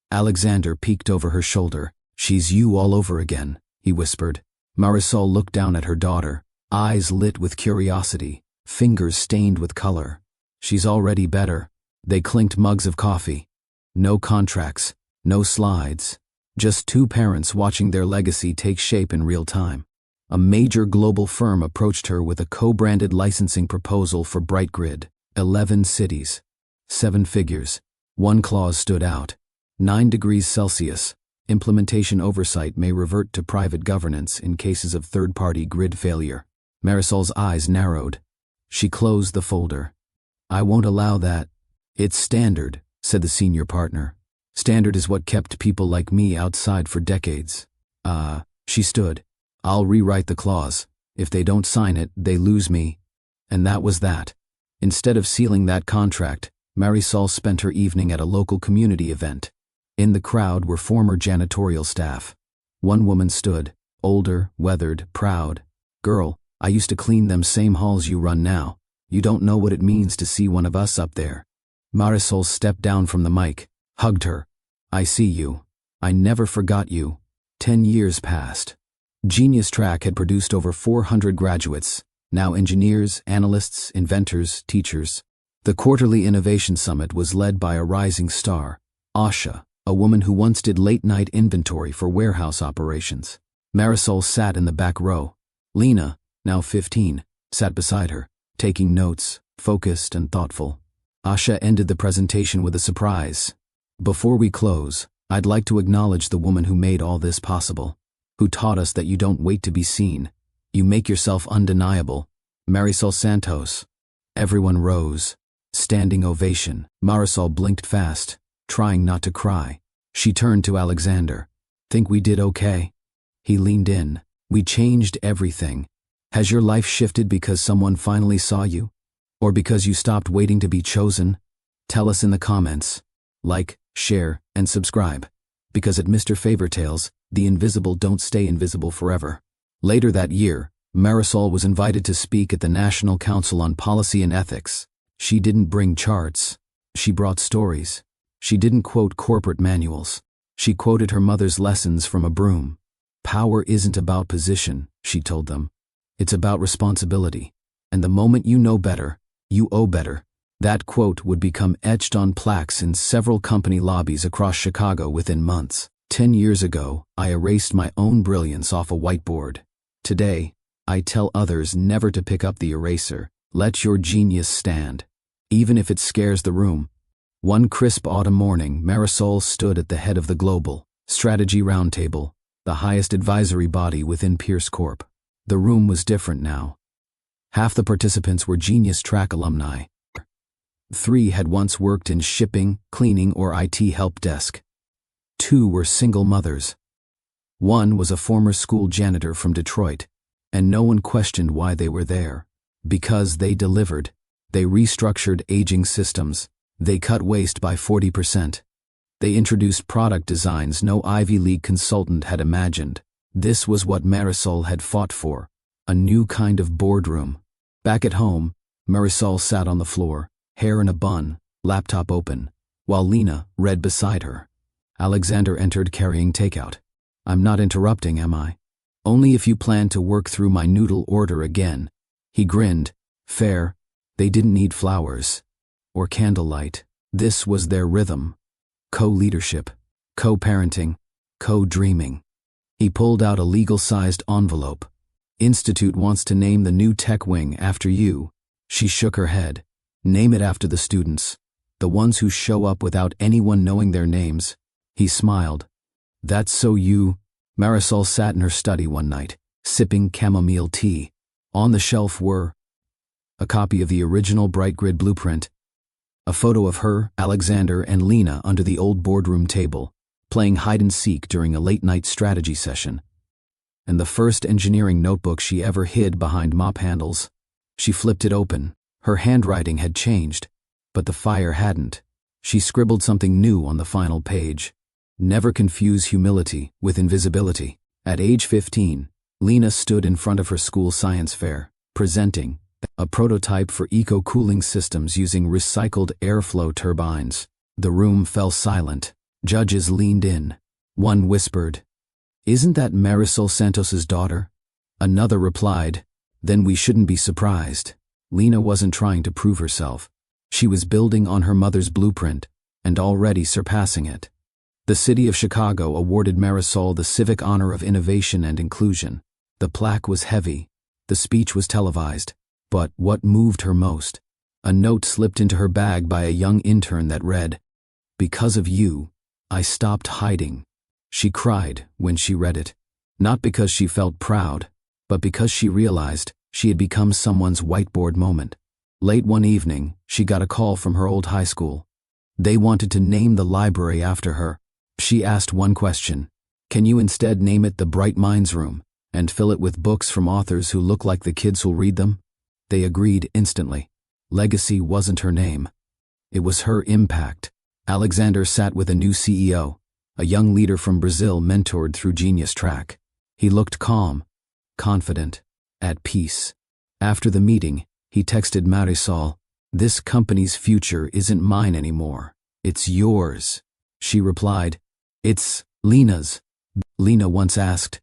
Alexander peeked over her shoulder. "She's you all over again," he whispered. Marisol looked down at her daughter, eyes lit with curiosity, fingers stained with color. "She's already better." They clinked mugs of coffee. No contracts, no slides. Just two parents watching their legacy take shape in real time. A major global firm approached her with a co-branded licensing proposal for BrightGrid. 11 cities. 7 figures. One clause stood out. 9 degrees Celsius. Implementation oversight may revert to private governance in cases of third-party grid failure. Marisol's eyes narrowed. She closed the folder. I won't allow that. It's standard, said the senior partner. Standard is what kept people like me outside for decades. She stood. I'll rewrite the clause. If they don't sign it, they lose me. And that was that. Instead of sealing that contract, Marisol spent her evening at a local community event. In the crowd were former janitorial staff. One woman stood, older, weathered, proud. Girl, I used to clean them same halls you run now. You don't know what it means to see one of us up there. Marisol stepped down from the mic, hugged her. I see you. I never forgot you. 10 years passed. Genius Track had produced over 400 graduates, now engineers, analysts, inventors, teachers. The quarterly innovation summit was led by a rising star, Asha, a woman who once did late-night inventory for warehouse operations. Marisol sat in the back row. Lena, now 15, sat beside her, taking notes, focused and thoughtful. Asha ended the presentation with a surprise. Before we close, I'd like to acknowledge the woman who made all this possible, who taught us that you don't wait to be seen. You make yourself undeniable. Marisol Santos. Everyone rose. Standing ovation. Marisol blinked fast, trying not to cry. She turned to Alexander. Think we did okay? He leaned in. We changed everything. Has your life shifted because someone finally saw you? Or because you stopped waiting to be chosen? Tell us in the comments. Like, share, and subscribe. Because at Mr. Favortales, the invisible don't stay invisible forever. Later that year, Marisol was invited to speak at the National Council on Policy and Ethics. She didn't bring charts. She brought stories. She didn't quote corporate manuals. She quoted her mother's lessons from a broom. Power isn't about position, she told them. It's about responsibility. And the moment you know better, you owe better. That quote would become etched on plaques in several company lobbies across Chicago within months. 10 years ago, I erased my own brilliance off a whiteboard. Today, I tell others never to pick up the eraser. Let your genius stand, even if it scares the room. One crisp autumn morning, Marisol stood at the head of the Global Strategy Roundtable, the highest advisory body within Pierce Corp. The room was different now. Half the participants were Genius Track alumni. 3 had once worked in shipping, cleaning, or IT help desk. 2 were single mothers. 1 was a former school janitor from Detroit, and no one questioned why they were there. Because they delivered. They restructured aging systems. They cut waste by 40%. They introduced product designs no Ivy League consultant had imagined. This was what Marisol had fought for, a new kind of boardroom. Back at home, Marisol sat on the floor, hair in a bun, laptop open, while Lena read beside her. Alexander entered carrying takeout. I'm not interrupting, am I? Only if you plan to work through my noodle order again. He grinned. Fair. They didn't need flowers. Or candlelight. This was their rhythm. Co-leadership. Co-parenting. Co-dreaming. He pulled out a legal-sized envelope. Institute wants to name the new tech wing after you. She shook her head. Name it after the students. The ones who show up without anyone knowing their names. He smiled. That's so you. Marisol sat in her study one night, sipping chamomile tea. On the shelf were a copy of the original Bright Grid blueprint, a photo of her, Alexander, and Lena under the old boardroom table, playing hide-and-seek during a late-night strategy session, and the first engineering notebook she ever hid behind mop handles. She flipped it open. Her handwriting had changed, but the fire hadn't. She scribbled something new on the final page. Never confuse humility with invisibility. At age 15, Lena stood in front of her school science fair, presenting a prototype for eco-cooling systems using recycled airflow turbines. The room fell silent. Judges leaned in. One whispered, "Isn't that Marisol Santos's daughter?" Another replied, "Then we shouldn't be surprised." Lena wasn't trying to prove herself. She was building on her mother's blueprint and already surpassing it. The city of Chicago awarded Marisol the civic honor of innovation and inclusion. The plaque was heavy. The speech was televised. But what moved her most? A note slipped into her bag by a young intern that read, "Because of you, I stopped hiding. She cried when she read it. Not because she felt proud, but because she realized she had become someone's whiteboard moment. Late one evening, she got a call from her old high school. They wanted to name the library after her. She asked one question: can you instead name it the Bright Minds Room and fill it with books from authors who look like the kids who'll read them? They agreed instantly. Legacy wasn't her name. It was her impact. Alexander sat with a new CEO, a young leader from Brazil mentored through Genius Track. He looked calm, confident, at peace. After the meeting, he texted Marisol, "This company's future isn't mine anymore. It's yours." She replied, "It's Lena's." Lena once asked,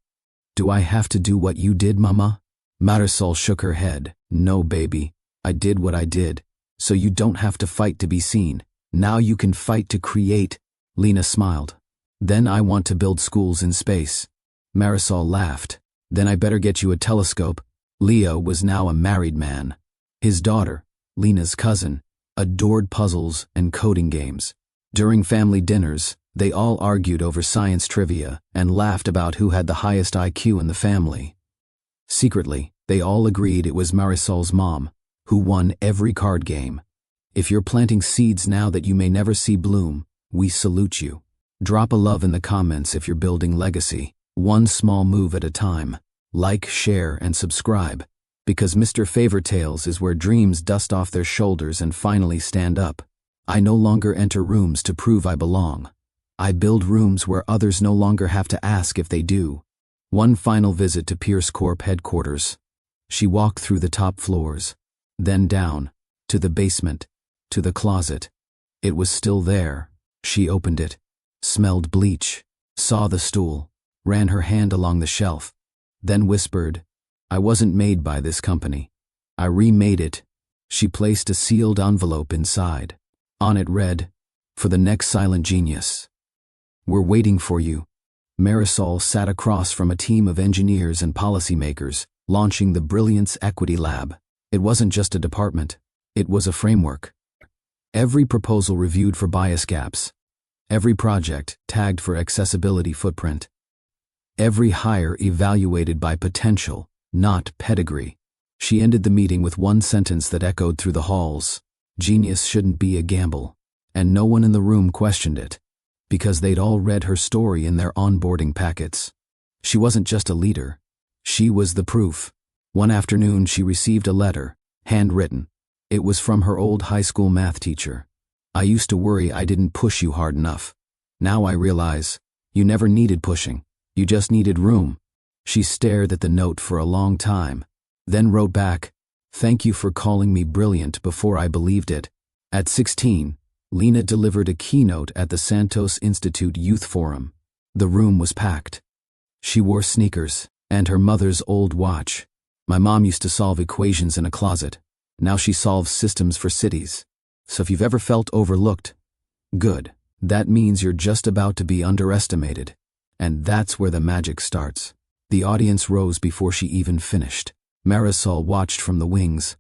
"Do I have to do what you did, Mama?" Marisol shook her head. "No, baby. I did what I did, so you don't have to fight to be seen. Now you can fight to create." Lena smiled. "Then I want to build schools in space." Marisol laughed. "Then I better get you a telescope." Leo was now a married man. His daughter, Lena's cousin, adored puzzles and coding games. During family dinners, they all argued over science trivia and laughed about who had the highest IQ in the family. Secretly, they all agreed it was Marisol's mom, who won every card game. If you're planting seeds now that you may never see bloom, we salute you. Drop a love in the comments if you're building legacy, one small move at a time. Like, share, and subscribe, because Mr. Favortales is where dreams dust off their shoulders and finally stand up. I no longer enter rooms to prove I belong. I build rooms where others no longer have to ask if they do. One final visit to Pierce Corp headquarters. She walked through the top floors, then down, to the basement, to the closet. It was still there. She opened it, smelled bleach, saw the stool, ran her hand along the shelf, then whispered, "I wasn't made by this company. I remade it." She placed a sealed envelope inside. On it read, "For the next silent genius. We're waiting for you." Marisol sat across from a team of engineers and policymakers, launching the Brilliance Equity Lab. It wasn't just a department. It was a framework. Every proposal reviewed for bias gaps. Every project tagged for accessibility footprint. Every hire evaluated by potential, not pedigree. She ended the meeting with one sentence that echoed through the halls: "Genius shouldn't be a gamble." And no one in the room questioned it, because they'd all read her story in their onboarding packets. She wasn't just a leader. She was the proof. One afternoon she received a letter, handwritten. It was from her old high school math teacher. "I used to worry I didn't push you hard enough. Now I realize you never needed pushing. You just needed room." She stared at the note for a long time, then wrote back, "Thank you for calling me brilliant before I believed it." At 16, Lena delivered a keynote at the Santos Institute Youth Forum. The room was packed. She wore sneakers and her mother's old watch. "My mom used to solve equations in a closet. Now she solves systems for cities. So if you've ever felt overlooked, good. That means you're just about to be underestimated. And that's where the magic starts." The audience rose before she even finished. Marisol watched from the wings.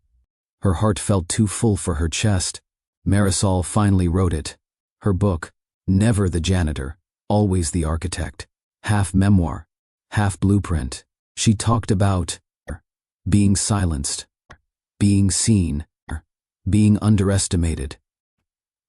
Her heart felt too full for her chest. Marisol finally wrote it. Her book, never the janitor, always the architect. Half memoir, half blueprint. She talked about being silenced, being seen, being underestimated,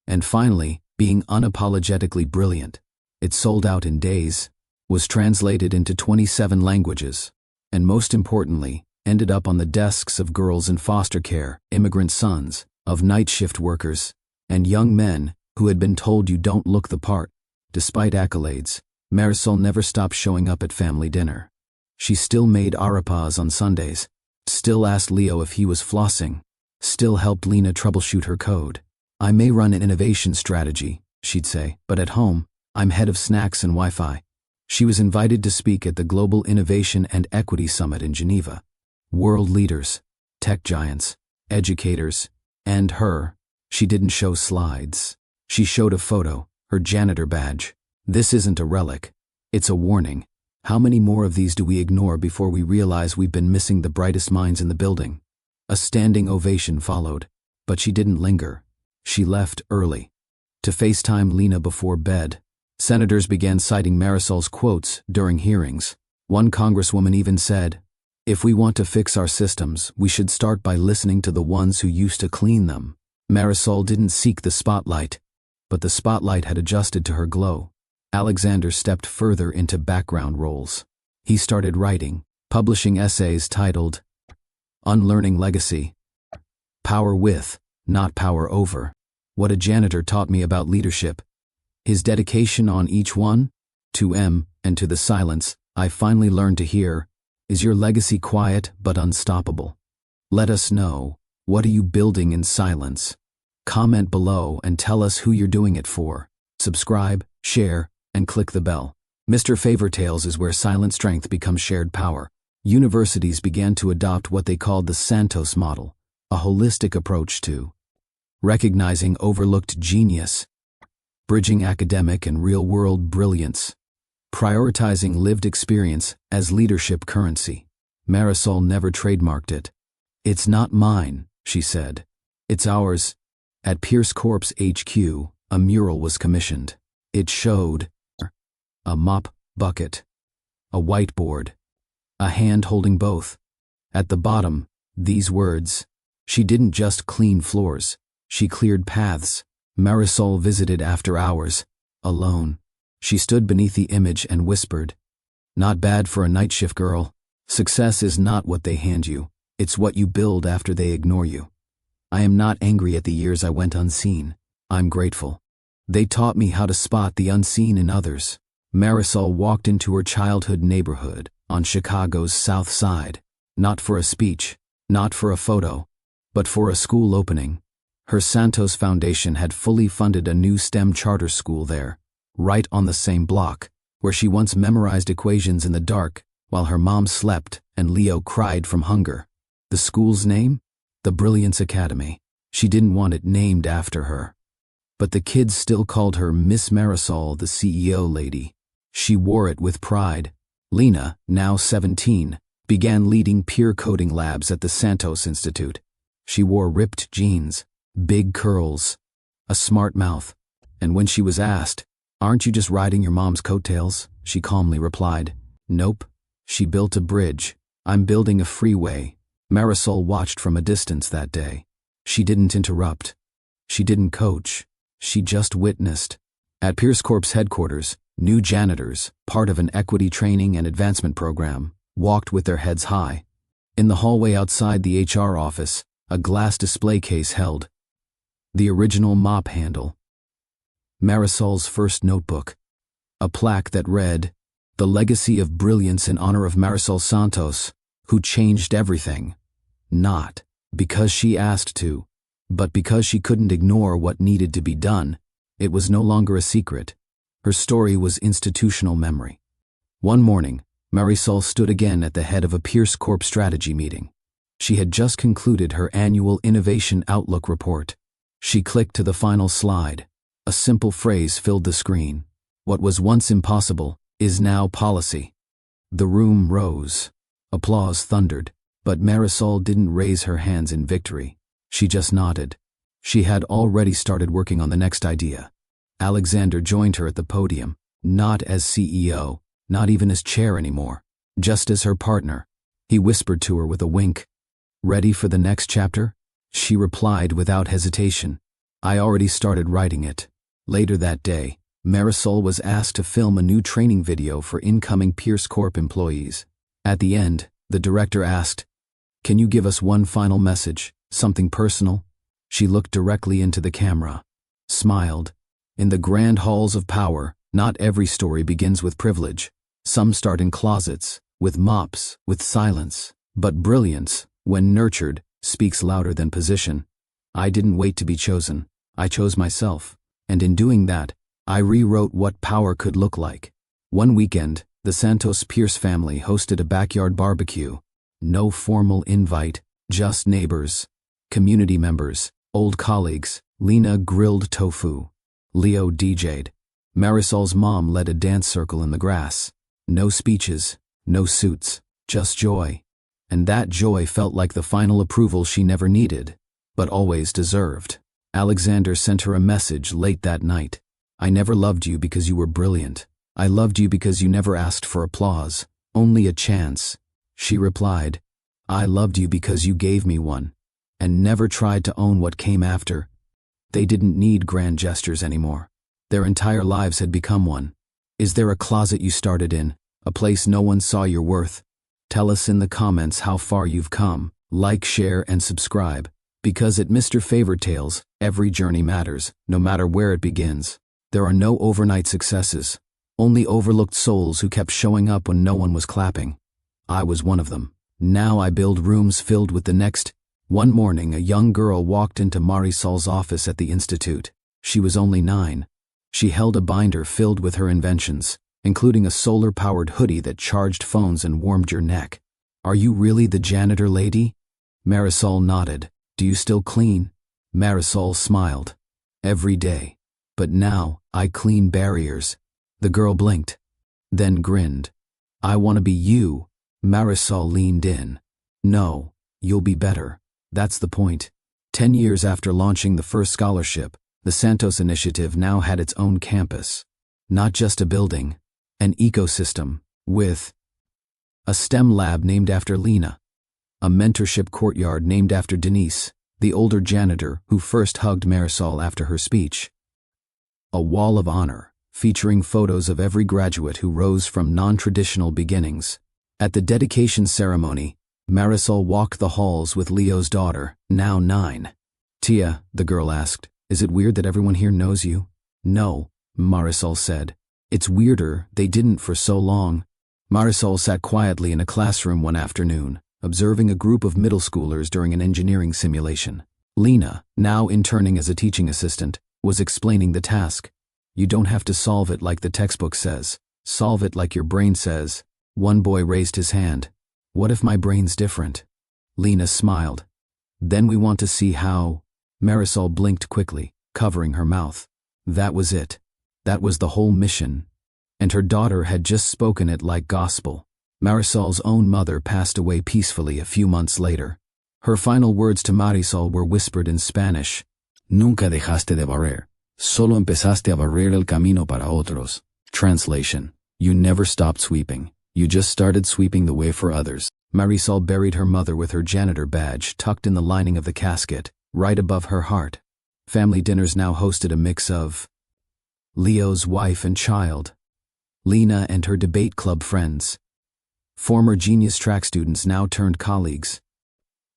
and finally, being unapologetically brilliant. It sold out in days, was translated into 27 languages, and most importantly, ended up on the desks of girls in foster care, immigrant sons, of night shift workers, and young men who had been told you don't look the part. Despite accolades, Marisol never stopped showing up at family dinner. She still made arepas on Sundays, still asked Leo if he was flossing, still helped Lena troubleshoot her code. "I may run an innovation strategy," she'd say, "but at home, I'm head of snacks and Wi-Fi." She was invited to speak at the Global Innovation and Equity Summit in Geneva. World leaders, tech giants, educators, and her. She didn't show slides. She showed a photo, her janitor badge. This isn't a relic. It's a warning. How many more of these do we ignore before we realize we've been missing the brightest minds in the building? A standing ovation followed, but she didn't linger. She left early to FaceTime Lena before bed. Senators began citing Marisol's quotes during hearings. One congresswoman even said, "If we want to fix our systems, we should start by listening to the ones who used to clean them." Marisol didn't seek the spotlight, but the spotlight had adjusted to her glow. Alexander stepped further into background roles. He started writing, publishing essays titled, "Unlearning Legacy. Power with, not power over. What a Janitor Taught Me About Leadership." His dedication on each one, to M and to the silence I finally learned to hear. Is your legacy quiet but unstoppable? Let us know. What are you building in silence? Comment below and tell us who you're doing it for. Subscribe, share, and click the bell. Mr. Favor Tales is where silent strength becomes shared power. Universities began to adopt what they called the Santos model, a holistic approach to recognizing overlooked genius, bridging academic and real-world brilliance, prioritizing lived experience as leadership currency. Marisol never trademarked it. "It's not mine," she said. "It's ours." At Pierce Corp's HQ, a mural was commissioned. It showed a mop bucket, a whiteboard, a hand holding both. At the bottom, these words, "She didn't just clean floors, she cleared paths." Marisol visited after hours, alone. She stood beneath the image and whispered, "Not bad for a night shift girl. Success is not what they hand you, it's what you build after they ignore you." I am not angry at the years I went unseen. I'm grateful. They taught me how to spot the unseen in others. Marisol walked into her childhood neighborhood on Chicago's South Side, not for a speech, not for a photo, but for a school opening. Her Santos Foundation had fully funded a new STEM charter school there, right on the same block, where she once memorized equations in the dark while her mom slept and Leo cried from hunger. The school's name? The Brilliance Academy. She didn't want it named after her. But the kids still called her Miss Marisol, the CEO lady. She wore it with pride. Lena, now 17, began leading peer coding labs at the Santos Institute. She wore ripped jeans, big curls, a smart mouth, and when she was asked, "Aren't you just riding your mom's coattails?" she calmly replied, "Nope. She built a bridge. I'm building a freeway." Marisol watched from a distance that day. She didn't interrupt. She didn't coach. She just witnessed. At Pierce Corp's headquarters, new janitors, part of an equity training and advancement program, walked with their heads high. In the hallway outside the HR office, a glass display case held the original mop handle, Marisol's first notebook, a plaque that read, "The Legacy of Brilliance in honor of Marisol Santos, who changed everything, not because she asked to, but because she couldn't ignore what needed to be done." It was no longer a secret. Her story was institutional memory. One morning, Marisol stood again at the head of a Pierce Corp strategy meeting. She had just concluded her annual Innovation Outlook report. She clicked to the final slide. A simple phrase filled the screen. "What was once impossible is now policy." The room rose. Applause thundered, but Marisol didn't raise her hands in victory. She just nodded. She had already started working on the next idea. Alexander joined her at the podium, not as CEO, not even as chair anymore, just as her partner. He whispered to her with a wink, "Ready for the next chapter?" She replied without hesitation, "I already started writing it." Later that day, Marisol was asked to film a new training video for incoming Pierce Corp employees. At the end, the director asked, "Can you give us one final message, something personal?" She looked directly into the camera, smiled. "In the grand halls of power, not every story begins with privilege. Some start in closets, with mops, with silence. But brilliance, when nurtured, speaks louder than position. I didn't wait to be chosen. I chose myself. And in doing that, I rewrote what power could look like." One weekend, the Santos Pierce family hosted a backyard barbecue. No formal invite, just neighbors, community members, old colleagues. Lena grilled tofu. Leo DJ'd. Marisol's mom led a dance circle in the grass. No speeches, no suits, just joy. And that joy felt like the final approval she never needed, but always deserved. Alexander sent her a message late that night. I never loved you because you were brilliant. I loved you because you never asked for applause, only a chance. She replied, I loved you because you gave me one, and never tried to own what came after. They didn't need grand gestures anymore. Their entire lives had become one. Is there a closet you started in, a place no one saw your worth? Tell us in the comments how far you've come. Like, share, and subscribe. Because at Mr. Favorite Tales, every journey matters, no matter where it begins. There are no overnight successes, only overlooked souls who kept showing up when no one was clapping. I was one of them. Now I build rooms filled with the next. One morning, a young girl walked into Marisol's office at the institute. She was only 9. She held a binder filled with her inventions, including a solar-powered hoodie that charged phones and warmed your neck. Are you really the janitor lady? Marisol nodded. Do you still clean? Marisol smiled. Every day. But now, I clean barriers. The girl blinked, then grinned. I want to be you. Marisol leaned in. No, you'll be better. That's the point. 10 years after launching the first scholarship, the Santos Initiative now had its own campus. Not just a building, an ecosystem, with a STEM lab named after Lena, a mentorship courtyard named after Denise, the older janitor who first hugged Marisol after her speech, a wall of honor featuring photos of every graduate who rose from non-traditional beginnings. At the dedication ceremony, Marisol walked the halls with Leo's daughter, now 9. Tia, the girl asked, is it weird that everyone here knows you? No, Marisol said. It's weirder they didn't for so long. Marisol sat quietly in a classroom one afternoon, observing a group of middle schoolers during an engineering simulation. Lena, now interning as a teaching assistant, was explaining the task. You don't have to solve it like the textbook says. Solve it like your brain says. One boy raised his hand. What if my brain's different? Lena smiled. Then we want to see how. Marisol blinked quickly, covering her mouth. That was it. That was the whole mission. And her daughter had just spoken it like gospel. Marisol's own mother passed away peacefully a few months later. Her final words to Marisol were whispered in Spanish. Nunca dejaste de barrer. Solo empezaste a barrer el camino para otros. Translation. You never stopped sweeping. You just started sweeping the way for others. Marisol buried her mother with her janitor badge tucked in the lining of the casket, right above her heart. Family dinners now hosted a mix of Leo's wife and child, Lena and her debate club friends, former Genius Track students now turned colleagues,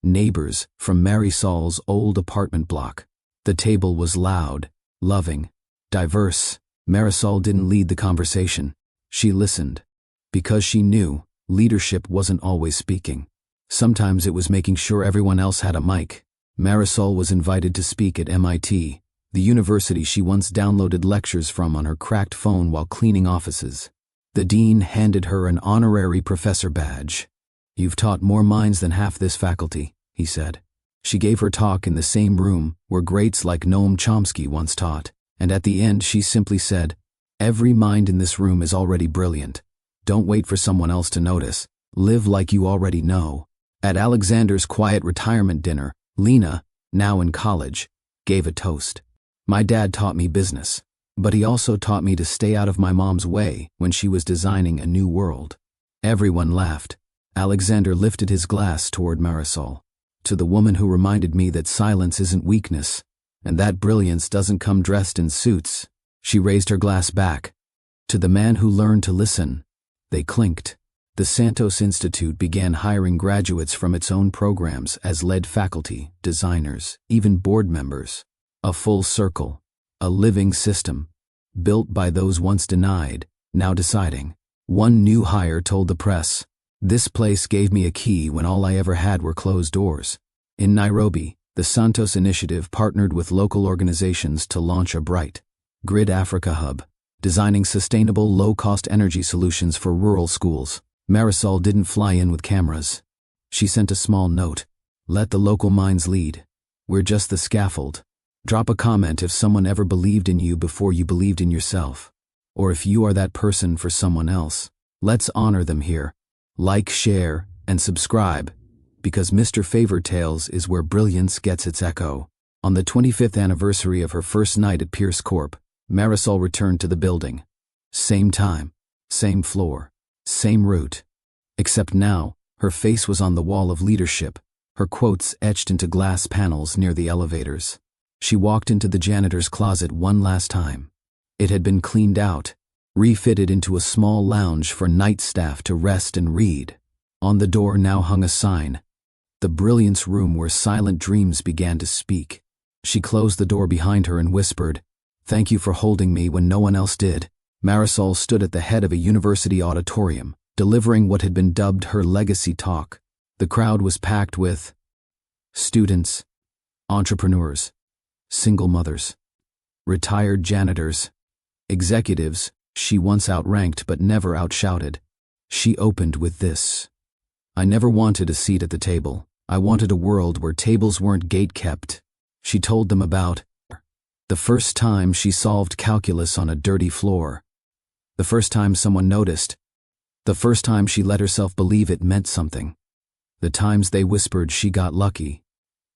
neighbors from Marisol's old apartment block. The table was loud, loving, diverse. Marisol didn't lead the conversation. She listened. Because she knew, leadership wasn't always speaking. Sometimes it was making sure everyone else had a mic. Marisol was invited to speak at MIT, the university she once downloaded lectures from on her cracked phone while cleaning offices. The dean handed her an honorary professor badge. You've taught more minds than half this faculty, he said. She gave her talk in the same room where greats like Noam Chomsky once taught, and at the end she simply said, every mind in this room is already brilliant. Don't wait for someone else to notice. Live like you already know. At Alexander's quiet retirement dinner, Lena, now in college, gave a toast. My dad taught me business, but he also taught me to stay out of my mom's way when she was designing a new world. Everyone laughed. Alexander lifted his glass toward Marisol. To the woman who reminded me that silence isn't weakness, and that brilliance doesn't come dressed in suits. She raised her glass back. To the man who learned to listen. They clinked. The Santos Institute began hiring graduates from its own programs as lead faculty, designers, even board members. A full circle, a living system, built by those once denied, now deciding. One new hire told the press, this place gave me a key when all I ever had were closed doors. In Nairobi, the Santos Initiative partnered with local organizations to launch a bright Grid Africa hub, designing sustainable low-cost energy solutions for rural schools. Marisol didn't fly in with cameras. She sent a small note. Let the local minds lead. We're just the scaffold. Drop a comment if someone ever believed in you before you believed in yourself. Or if you are that person for someone else. Let's honor them here. Like, share, and subscribe. Because Mr. Favorite Tales is where brilliance gets its echo. On the 25th anniversary of her first night at Pierce Corp., Marisol returned to the building. Same time, same floor, same route. Except now, her face was on the wall of leadership, her quotes etched into glass panels near the elevators. She walked into the janitor's closet one last time. It had been cleaned out, refitted into a small lounge for night staff to rest and read. On the door now hung a sign, "The Brilliance Room where silent dreams began to speak." She closed the door behind her and whispered, "Thank you for holding me when no one else did." Marisol stood at the head of a university auditorium, delivering what had been dubbed her legacy talk. The crowd was packed with students, entrepreneurs, single mothers, retired janitors, executives she once outranked but never outshouted. She opened with this: "I never wanted a seat at the table. I wanted a world where tables weren't gate-kept." She told them about the first time she solved calculus on a dirty floor, the first time someone noticed, the first time she let herself believe it meant something, the times they whispered she got lucky,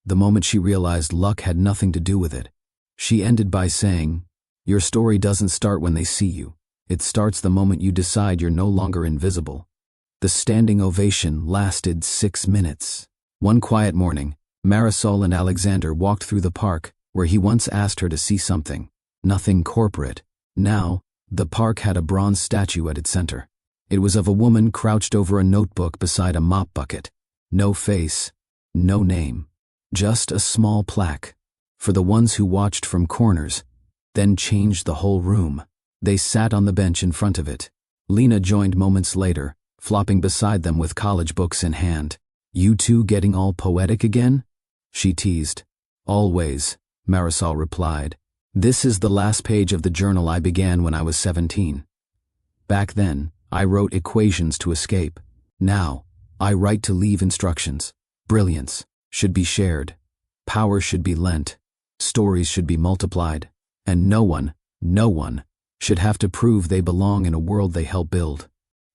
the moment she realized luck had nothing to do with it. She ended by saying, "Your story doesn't start when they see you. It starts the moment you decide you're no longer invisible." The standing ovation lasted 6 minutes. One quiet morning, Marisol and Alexander walked through the park where he once asked her to see something. Nothing corporate. Now, the park had a bronze statue at its center. It was of a woman crouched over a notebook beside a mop bucket. No face, no name, just a small plaque. For the ones who watched from corners, then changed the whole room. They sat on the bench in front of it. Lena joined moments later, flopping beside them with college books in hand. "You two getting all poetic again?" she teased. "Always," Marisol replied. "This is the last page of the journal I began when I was 17. Back then, I wrote equations to escape. Now, I write to leave instructions. Brilliance should be shared. Power should be lent. Stories should be multiplied. And no one should have to prove they belong in a world they help build."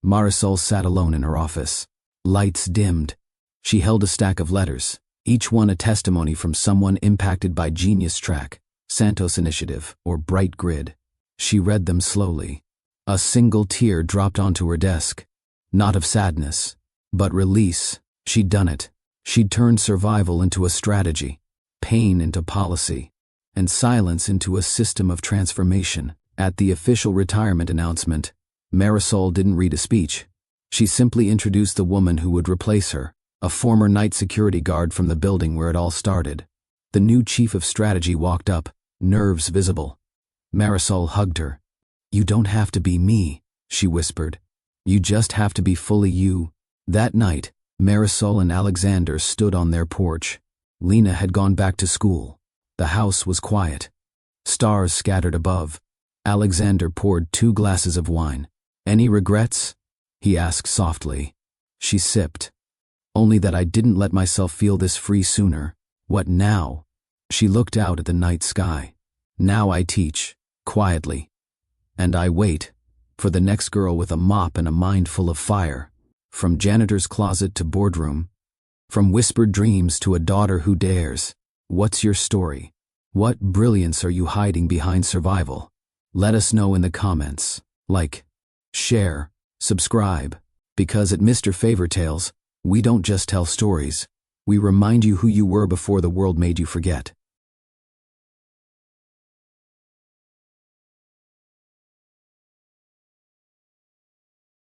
Marisol sat alone in her office. Lights dimmed. She held a stack of letters, each one a testimony from someone impacted by Genius Track, Santos Initiative, or Bright Grid. She read them slowly. A single tear dropped onto her desk. Not of sadness, but release. She'd done it. She'd turned survival into a strategy, pain into policy, and silence into a system of transformation. At the official retirement announcement, Marisol didn't read a speech. She simply introduced the woman who would replace her, a former night security guard from the building where it all started. The new chief of strategy walked up, nerves visible. Marisol hugged her. "You don't have to be me," she whispered. "You just have to be fully you." That night, Marisol and Alexander stood on their porch. Lena had gone back to school. The house was quiet. Stars scattered above. Alexander poured 2 glasses of wine. "Any regrets?" he asked softly. She sipped. "Only that I didn't let myself feel this free sooner." "What now?" She looked out at the night sky. "Now I teach, quietly. And I wait for the next girl with a mop and a mind full of fire. From janitor's closet to boardroom. From whispered dreams to a daughter who dares. What's your story? What brilliance are you hiding behind survival? Let us know in the comments. Like, share, subscribe. Because at Mr. Favortales, we don't just tell stories. We remind you who you were before the world made you forget.